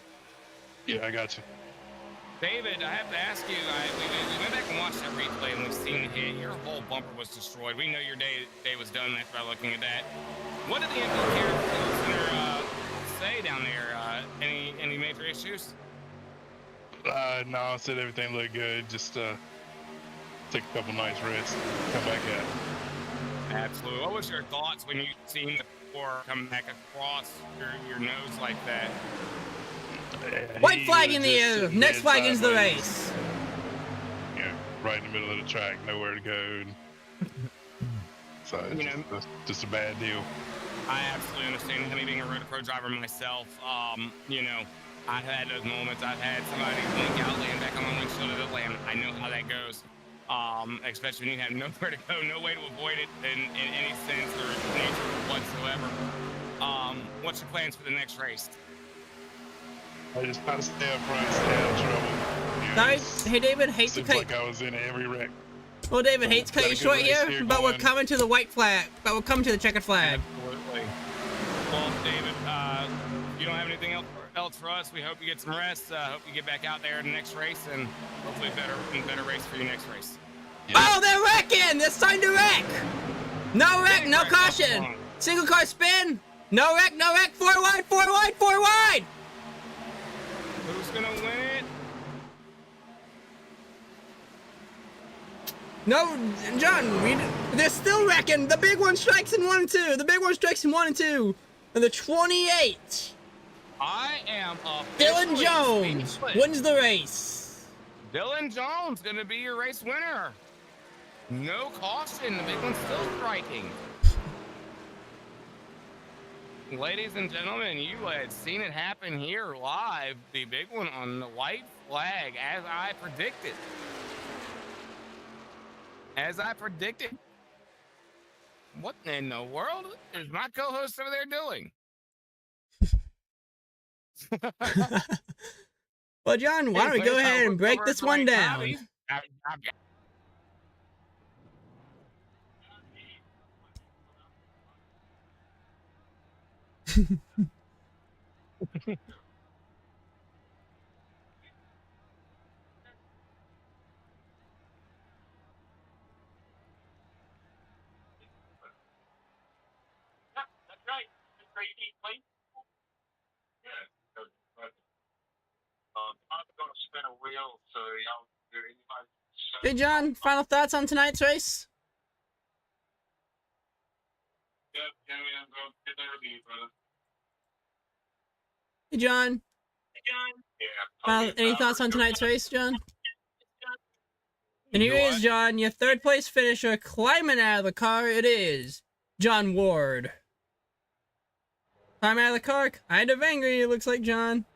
Speaker 6: Yeah, I got you.
Speaker 3: David, I have to ask you, we went back and watched that replay, and we've seen the hit. Your whole bumper was destroyed. We know your day was done after looking at that. What did the Info Care Center say down there? Any major issues?
Speaker 6: No, I said everything looked good. Just take a couple nights rest, come back at it.
Speaker 3: Absolutely. What was your thoughts when you seen the core come back across your nose like that?
Speaker 2: White flag in the air. Next flag ends the race.
Speaker 6: Yeah, right in the middle of the track, nowhere to go. So it's just a bad deal.
Speaker 3: I absolutely understand. Me being a road pro driver myself, I've had those moments. I've had somebody blink out, land back on my windshield of the lamp. I know how that goes. Especially when you have nowhere to go, no way to avoid it in any sense or nature whatsoever. What's your plans for the next race?
Speaker 6: I just gotta stay up front, stay out of trouble.
Speaker 2: Sorry, hey David, hate to cut.
Speaker 6: Like I was in every wreck.
Speaker 2: Well, David, hate to cut you short here, but we're coming to the white flag. But we're coming to the checkered flag.
Speaker 3: Absolutely. Well, David, you don't have anything else for us. We hope you get some rest. Hope you get back out there in the next race, and hopefully better race for your next race.
Speaker 2: Yeah. Oh, they're wrecking! It's time to wreck! No wreck, no caution! Single car spin! No wreck, no wreck! 4 wide, 4 wide, 4 wide!
Speaker 3: Who's gonna win it?
Speaker 2: No, John, they're still wrecking. The big one strikes in 1 and 2. The big one strikes in 1 and 2. And the 28.
Speaker 3: I am
Speaker 2: Dylan Jones wins the race.
Speaker 3: Dylan Jones gonna be your race winner. No caution. The big one's still striking. Ladies and gentlemen, you had seen it happen here live. The big one on the white flag, as I predicted. What in the world is my co-host over there doing?
Speaker 2: Well, John, why don't we go ahead and break this one down? Hey, John, final thoughts on tonight's race?
Speaker 7: Yep, yeah, man, bro. Get that review, brother.
Speaker 2: Hey, John,
Speaker 7: Yeah.
Speaker 2: any thoughts on tonight's race, John? And
Speaker 3: You
Speaker 2: here
Speaker 3: what?
Speaker 2: is John, your third place finisher, climbing out of the car. It is John Ward. Climbing out of the car, kind of angry, it looks like John.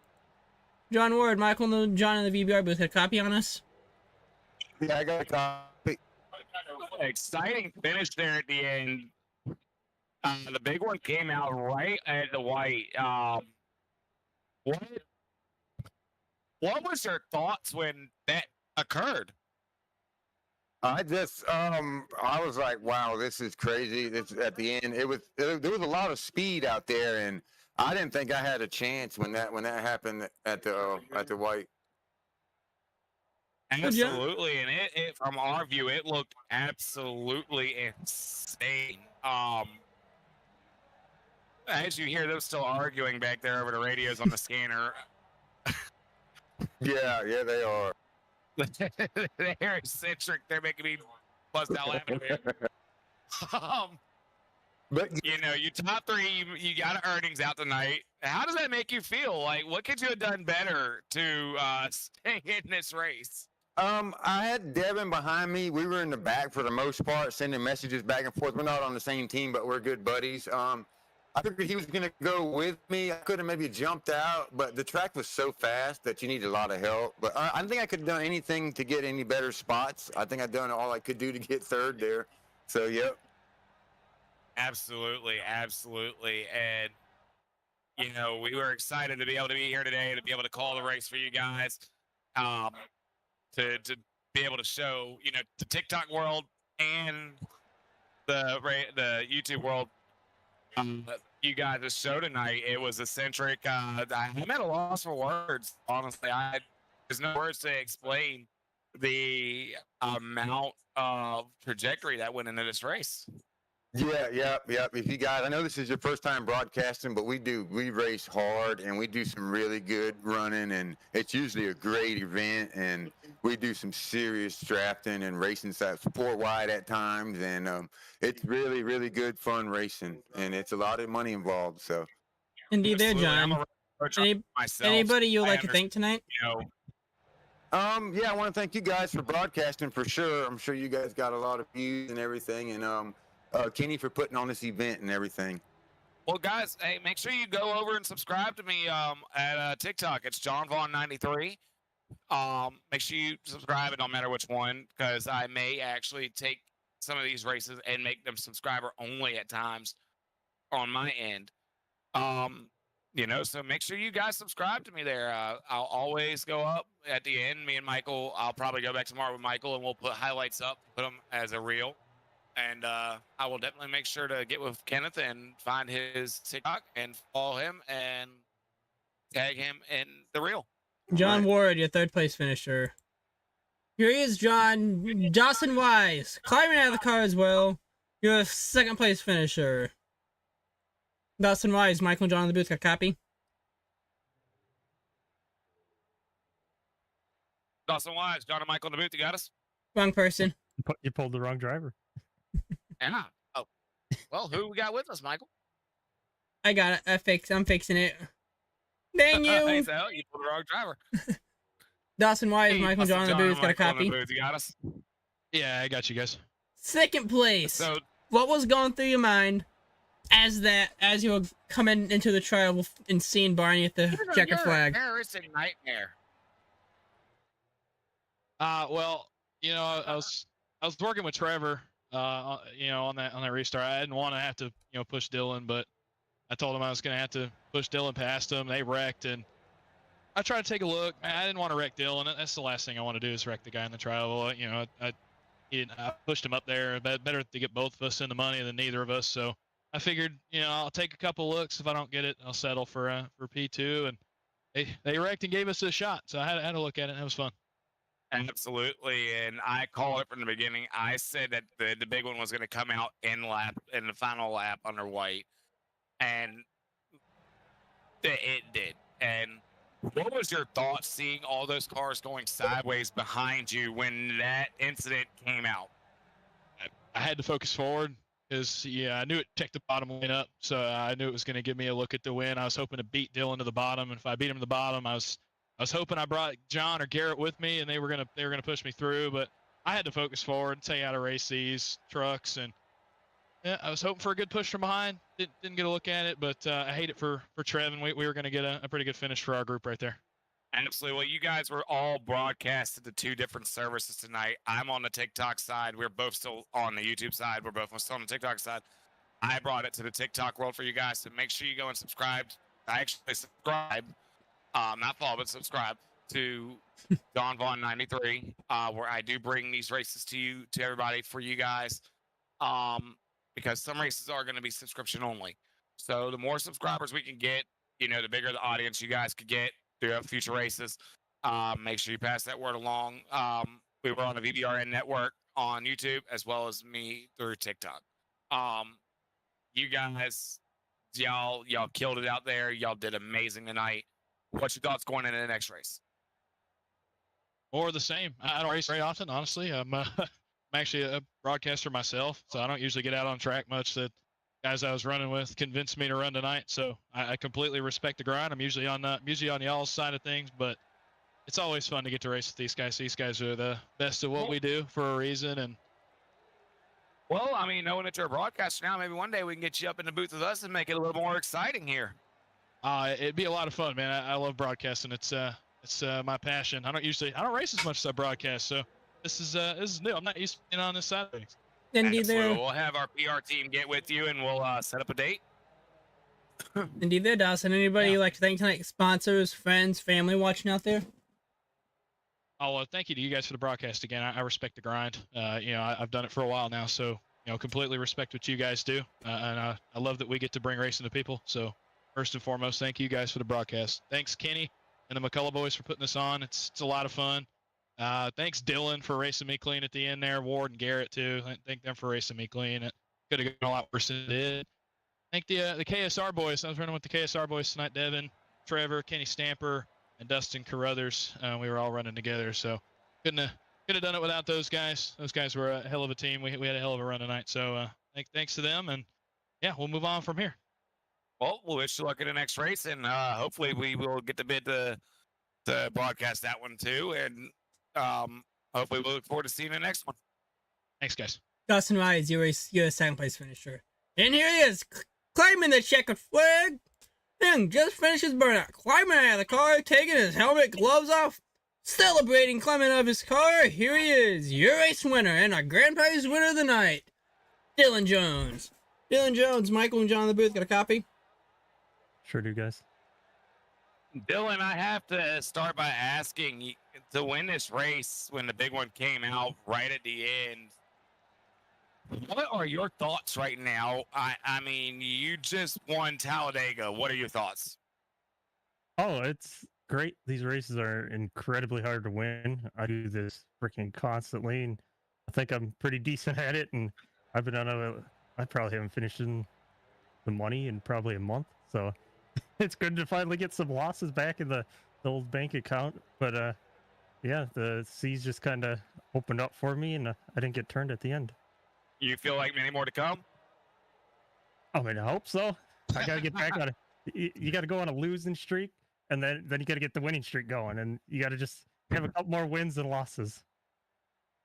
Speaker 2: John Ward, Michael and John in the VBR booth. Had a copy on us?
Speaker 4: Yeah, I got a copy.
Speaker 3: Exciting finish there at the end. The big one came out right at the white. What was your thoughts when that occurred?
Speaker 8: I just I was like, wow, this is crazy. This at the end, there was a lot of speed out there, and I didn't think I had a chance when that happened at the white.
Speaker 3: Absolutely, and it from our view, it looked absolutely insane. As you hear them still arguing back there over the radios on the scanner,
Speaker 8: Yeah, they are.
Speaker 3: they're eccentric. They're making me bust out laughing.
Speaker 8: But
Speaker 3: You know, you top three, you got earnings out tonight. How does that make you feel? Like, what could you have done better to stay in this race?
Speaker 8: I had Devin behind me. We were in the back for the most part, sending messages back and forth. We're not on the same team, but we're good buddies. I figured he was going to go with me. I could have maybe jumped out, but the track was so fast that you need a lot of help. But I don't think I could have done anything to get any better spots. I think I've done all I could do to get third there. So, yep.
Speaker 3: Absolutely, absolutely. And, you know, we were excited to be able to be here today, to be able to call the race for you guys, to be able to show, you know, the TikTok world and the YouTube world, you guys' the show tonight. It was eccentric. I'm at a loss for words, honestly. There's no words to explain the amount of trajectory that went into this race.
Speaker 8: Yeah. If you guys, I know this is your first time broadcasting, but we race hard and we do some really good running, and it's usually a great event, and we do some serious drafting and racing sport wide at times, and it's really, really good fun racing, and it's a lot of money involved. So,
Speaker 2: Indeed, there,
Speaker 3: Absolutely. I'm
Speaker 2: John.
Speaker 3: a racer myself,
Speaker 2: Anybody you would
Speaker 3: I
Speaker 2: like to thank tonight?
Speaker 3: You know,
Speaker 8: yeah, I want to thank you guys for broadcasting for sure. I'm sure you guys got a lot of views and everything, and Kenny for putting on this event and everything.
Speaker 3: well, guys, hey, make sure you go over and subscribe to me at TikTok. It's John Vaughn 93. Make sure you subscribe. It don't matter which one, because I may actually take some of these races and make them subscriber only at times on my end. You know, so make sure you guys subscribe to me there. I'll always go up at the end. Me and Michael, I'll probably go back tomorrow with Michael, and we'll put highlights up, put them as a reel. And I will definitely make sure to get with Kenneth and find his TikTok and follow him and tag him in the reel.
Speaker 2: John Ward, your third place finisher. Here he is, John. Dawson Wise, climbing out of the car as well. Your second place finisher. Dawson Wise, Michael and John in the booth, got a copy?
Speaker 3: Dawson Wise, John and Michael in the booth, you got us?
Speaker 2: Wrong person.
Speaker 9: You pulled the wrong driver.
Speaker 3: Yeah. Oh. Well, who we got with us, Michael?
Speaker 2: I got it. I'm fixing it. Dang you.
Speaker 3: Hey, so you pulled the wrong driver.
Speaker 2: Dawson Wise,
Speaker 3: Hey,
Speaker 2: Michael and John in the
Speaker 3: John
Speaker 2: booth, got a
Speaker 3: Michael in
Speaker 2: copy?
Speaker 3: the booth, you got us?
Speaker 9: Yeah, I got you guys.
Speaker 2: Second place.
Speaker 3: So,
Speaker 2: What was going through your mind as you were coming into the trial and seeing Barney at the checker
Speaker 3: you're
Speaker 2: flag?
Speaker 3: a terroristic nightmare.
Speaker 9: Well, I was working with Trevor, on that restart. I didn't want to have to, push Dylan, but I told him I was going to have to push Dylan past him. They wrecked, and I tried to take a look. I didn't want to wreck Dylan. That's the last thing I want to do is wreck the guy in the trial. I pushed him up there. Better to get both of us in the money than neither of us. So I figured, I'll take a couple looks. If I don't get it, I'll settle for P2. And they wrecked and gave us a shot. So I had to look at it. And it was fun.
Speaker 3: Absolutely, and I called it from the beginning. I said that the big one was going to come out in the final lap under white, and it did. And What was your thought seeing all those cars going sideways behind you when that incident came out?
Speaker 9: I had to focus forward because, yeah, I knew it checked the bottom lane up, so I knew it was going to give me a look at the win. I was hoping to beat Dylan to the bottom, and if I beat him to the bottom, I was hoping I brought John or Garrett with me, and they were gonna push me through. But I had to focus forward and tell you how to race these trucks, and yeah, I was hoping for a good push from behind. Didn't get a look at it, but I hate it for Trevin. We were going to get a pretty good finish for our group right there.
Speaker 3: Absolutely. Well, you guys were all broadcasted to 2 different services tonight. I'm on the TikTok side. We're both still on the YouTube side. We're both still on the TikTok side. I brought it to the TikTok world for you guys, so make sure you go and subscribe. I actually subscribe, not follow, but subscribe to Don Vaughn 93, where I do bring these races to everybody, for you guys. Because some races are going to be subscription only. So the more subscribers we can get, the bigger the audience you guys could get through future races. Make sure you pass that word along. We were on the VBRN network on YouTube, as well as me through TikTok. You guys, y'all killed it out there. Y'all did amazing tonight. What's your thoughts going into the next race?
Speaker 9: More of the same. I don't race very often, honestly. I'm actually a broadcaster myself, so I don't usually get out on track much. The guys I was running with convinced me to run tonight, so I completely respect the grind. I'm usually on y'all's side of things, but it's always fun to get to race with these guys. These guys are the best at what we do for a reason. And
Speaker 3: well, I mean, knowing that you're a broadcaster now, maybe one day we can get you up in the booth with us and make it a little more exciting here.
Speaker 9: It'd be a lot of fun, man. I love broadcasting. It's my passion. I don't race as much as I broadcast, so this is new. I'm not used to being on this side of things.
Speaker 2: Indeed, there.
Speaker 3: We'll have our PR team get with you, and we'll set up a date.
Speaker 2: Indeed, there, Dawson. Anybody you'd like to thank tonight? Sponsors, friends, family watching out there?
Speaker 9: Oh, well, thank you to you guys for the broadcast again. I respect the grind. I've done it for a while now, so completely respect what you guys do, and I love that we get to bring racing to people. So first and foremost, thank you guys for the broadcast. Thanks, Kenny and the McCullough boys, for putting this on. It's a lot of fun. Thanks, Dylan, for racing me clean at the end there. Ward and Garrett, too. Thank them for racing me clean. It could have gone a lot worse than it did. Thank the KSR boys. I was running with the KSR boys tonight. Devin, Trevor, Kenny Stamper, and Dustin Carruthers. We were all running together, so couldn't have done it without those guys. Those guys were a hell of a team. We had a hell of a run tonight. So thanks to them, and yeah, we'll move on from here.
Speaker 3: Well, we'll wish you luck in the next race, and hopefully we will get the bid to broadcast that one too, and hopefully we'll look forward to seeing the next one.
Speaker 9: Thanks, guys.
Speaker 2: Dawson Rise, you're a second place finisher. And here he is, climbing the checkered flag. And just finished his burnout, climbing out of the car, taking his helmet, gloves off, celebrating climbing out of his car. Here he is, your race winner and our grand prize winner of the night, Dylan Jones. Dylan Jones, Michael and John in the booth, got a copy?
Speaker 10: Sure do, guys.
Speaker 3: Dylan, I have to start by asking, to win this race when the big one came out right at the end, what are your thoughts right now? I mean, you just won Talladega. What are your thoughts?
Speaker 10: Oh, it's great. These races are incredibly hard to win. I do this freaking constantly, and I think I'm pretty decent at it. And I've been I probably haven't finished in the money in probably a month. So it's good to finally get some losses back in the old bank account. But yeah, the seas just kind of opened up for me, and I didn't get turned at the end.
Speaker 3: You feel like many more to come?
Speaker 10: I mean, I hope so. I got to get back on it. You got to go on a losing streak, and then you got to get the winning streak going, and you got to just have a couple more wins than losses.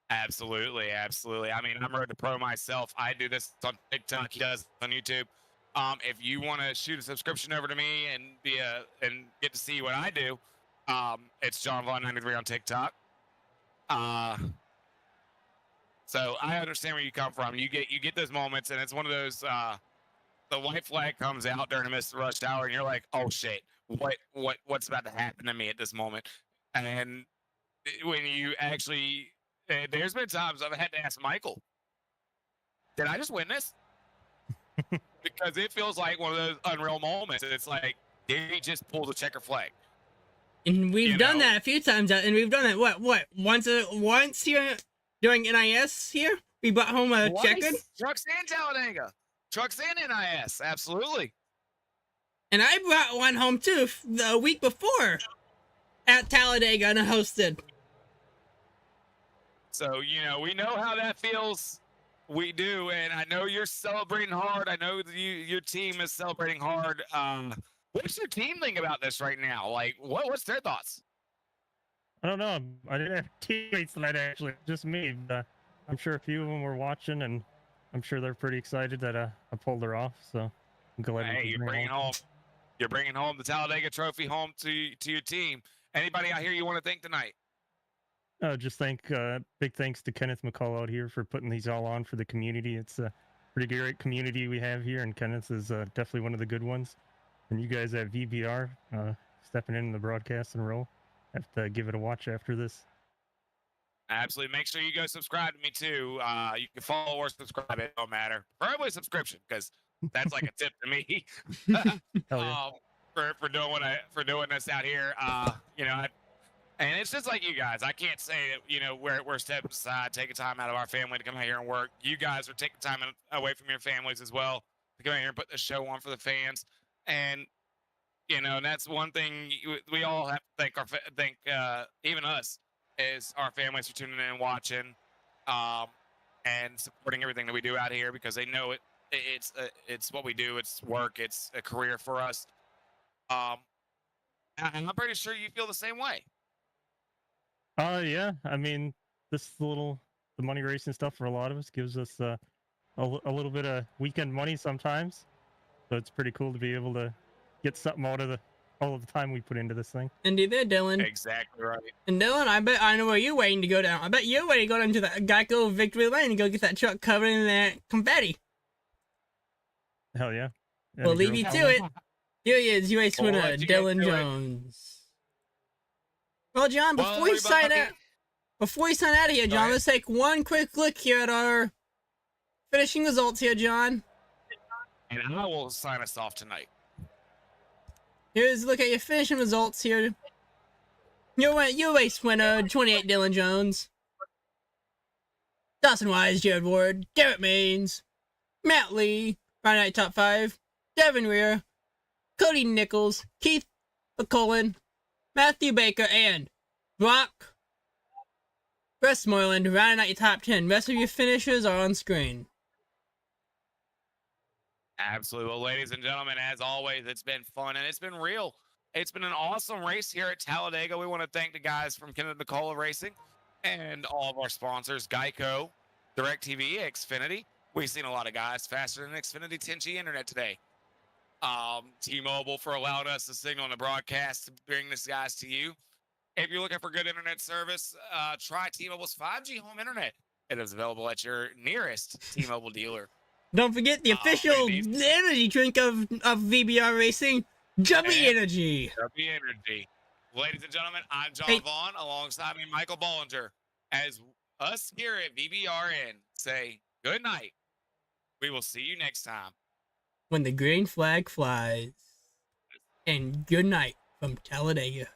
Speaker 3: Absolutely, absolutely. I mean, I'm Road to Pro myself. I do this on TikTok. He does on YouTube. If you want to shoot a subscription over to me and and get to see what I do, it's John Vaughn 93 on TikTok. So I understand where you come from. You get those moments, and it's one of those. The white flag comes out during the midst of rush hour, and you're like, "Oh shit! What's about to happen to me at this moment?" And when you actually, there's been times I've had to ask Michael, "Did I just win this?" Because it feels like one of those unreal moments. It's like, did he just pull the checker flag?
Speaker 2: And we've done that a few times, and we've done that once here during NIS here. We brought home a checker.
Speaker 3: Trucks and Talladega. Trucks and NIS, absolutely.
Speaker 2: And I brought one home too the week before at Talladega unhosted.
Speaker 3: So, you know, we know how that feels. We do, and I know you're celebrating hard. I know that your team is celebrating hard. What's your team think about this right now? Like, what's their thoughts?
Speaker 10: I don't know. I didn't have teammates tonight, actually. Just me. But, I'm sure a few of them were watching, and I'm sure they're pretty excited that I pulled her off. So I'm glad.
Speaker 3: Hey, you're bringing home the Talladega Trophy home to your team. Anybody out here you want to thank tonight?
Speaker 10: Just big thanks to Kenneth McCall out here for putting these all on for the community. It's a pretty great community we have here, and Kenneth is definitely one of the good ones. And you guys at VBR stepping in the broadcasting role. Have to give it a watch after this.
Speaker 3: Absolutely. Make sure you go subscribe to me too. You can follow or subscribe. It don't matter. Probably subscription because that's like a tip to me.
Speaker 10: Hell yeah.
Speaker 3: For doing this out here. You know, and it's just like you guys. I can't say that, you know, we're stepping aside, taking time out of our family to come out here and work. You guys are taking time away from your families as well to come out here and put the show on for the fans. And, you know, and that's one thing we all have to thank even us, is our families for tuning in and watching, and supporting everything that we do out here, because they know it's what we do. It's work. It's a career for us. And I'm pretty sure you feel the same way.
Speaker 10: Yeah. I mean, the money racing stuff for a lot of us gives us a little bit of weekend money sometimes. So it's pretty cool to be able to get something out of all of the time we put into this thing.
Speaker 2: Indeed there, Dylan.
Speaker 3: Exactly right.
Speaker 2: And Dylan, I bet I know where you're waiting to go down. I bet you're waiting to go down to that Geico Victory Lane and go get that truck covered in that confetti.
Speaker 10: Hell yeah.
Speaker 2: We'll leave you to it. Here he is, UA winner, Dylan Jones. Well, John, before you sign out of here, John, let's take one quick look here at our finishing results here, John.
Speaker 3: And I will sign us off tonight.
Speaker 2: Here's a look at your finishing results here. Your race winner, 28, Dylan Jones. Dawson Wise, Jared Ward, Garrett Maines, Matt Lee, Friday Night Top 5, Devin Rear, Cody Nichols, Keith McCullen, Matthew Baker, and Brock Westmoreland, rounding out your top 10. Rest of your finishers are on screen.
Speaker 3: Absolutely. Well, ladies and gentlemen, as always, it's been fun and it's been real. It's been an awesome race here at Talladega. We want to thank the guys from Kenneth McCall Racing and all of our sponsors, Geico, DirecTV, Xfinity. We've seen a lot of guys faster than Xfinity 10G internet today. T-Mobile for allowing us to signal on the broadcast to bring this guys to you. If you're looking for good internet service, try T-Mobile's 5G home internet. It is available at your nearest T-Mobile dealer.
Speaker 2: Don't forget the official energy drink of VBR Racing, Jumpy Energy.
Speaker 3: Jumpy Energy. Ladies and gentlemen, I'm John Vaughn, alongside me, Michael Bollinger. As us here at VBRN say good night, we will see you next time.
Speaker 2: When the green flag flies. And good night from Talladega.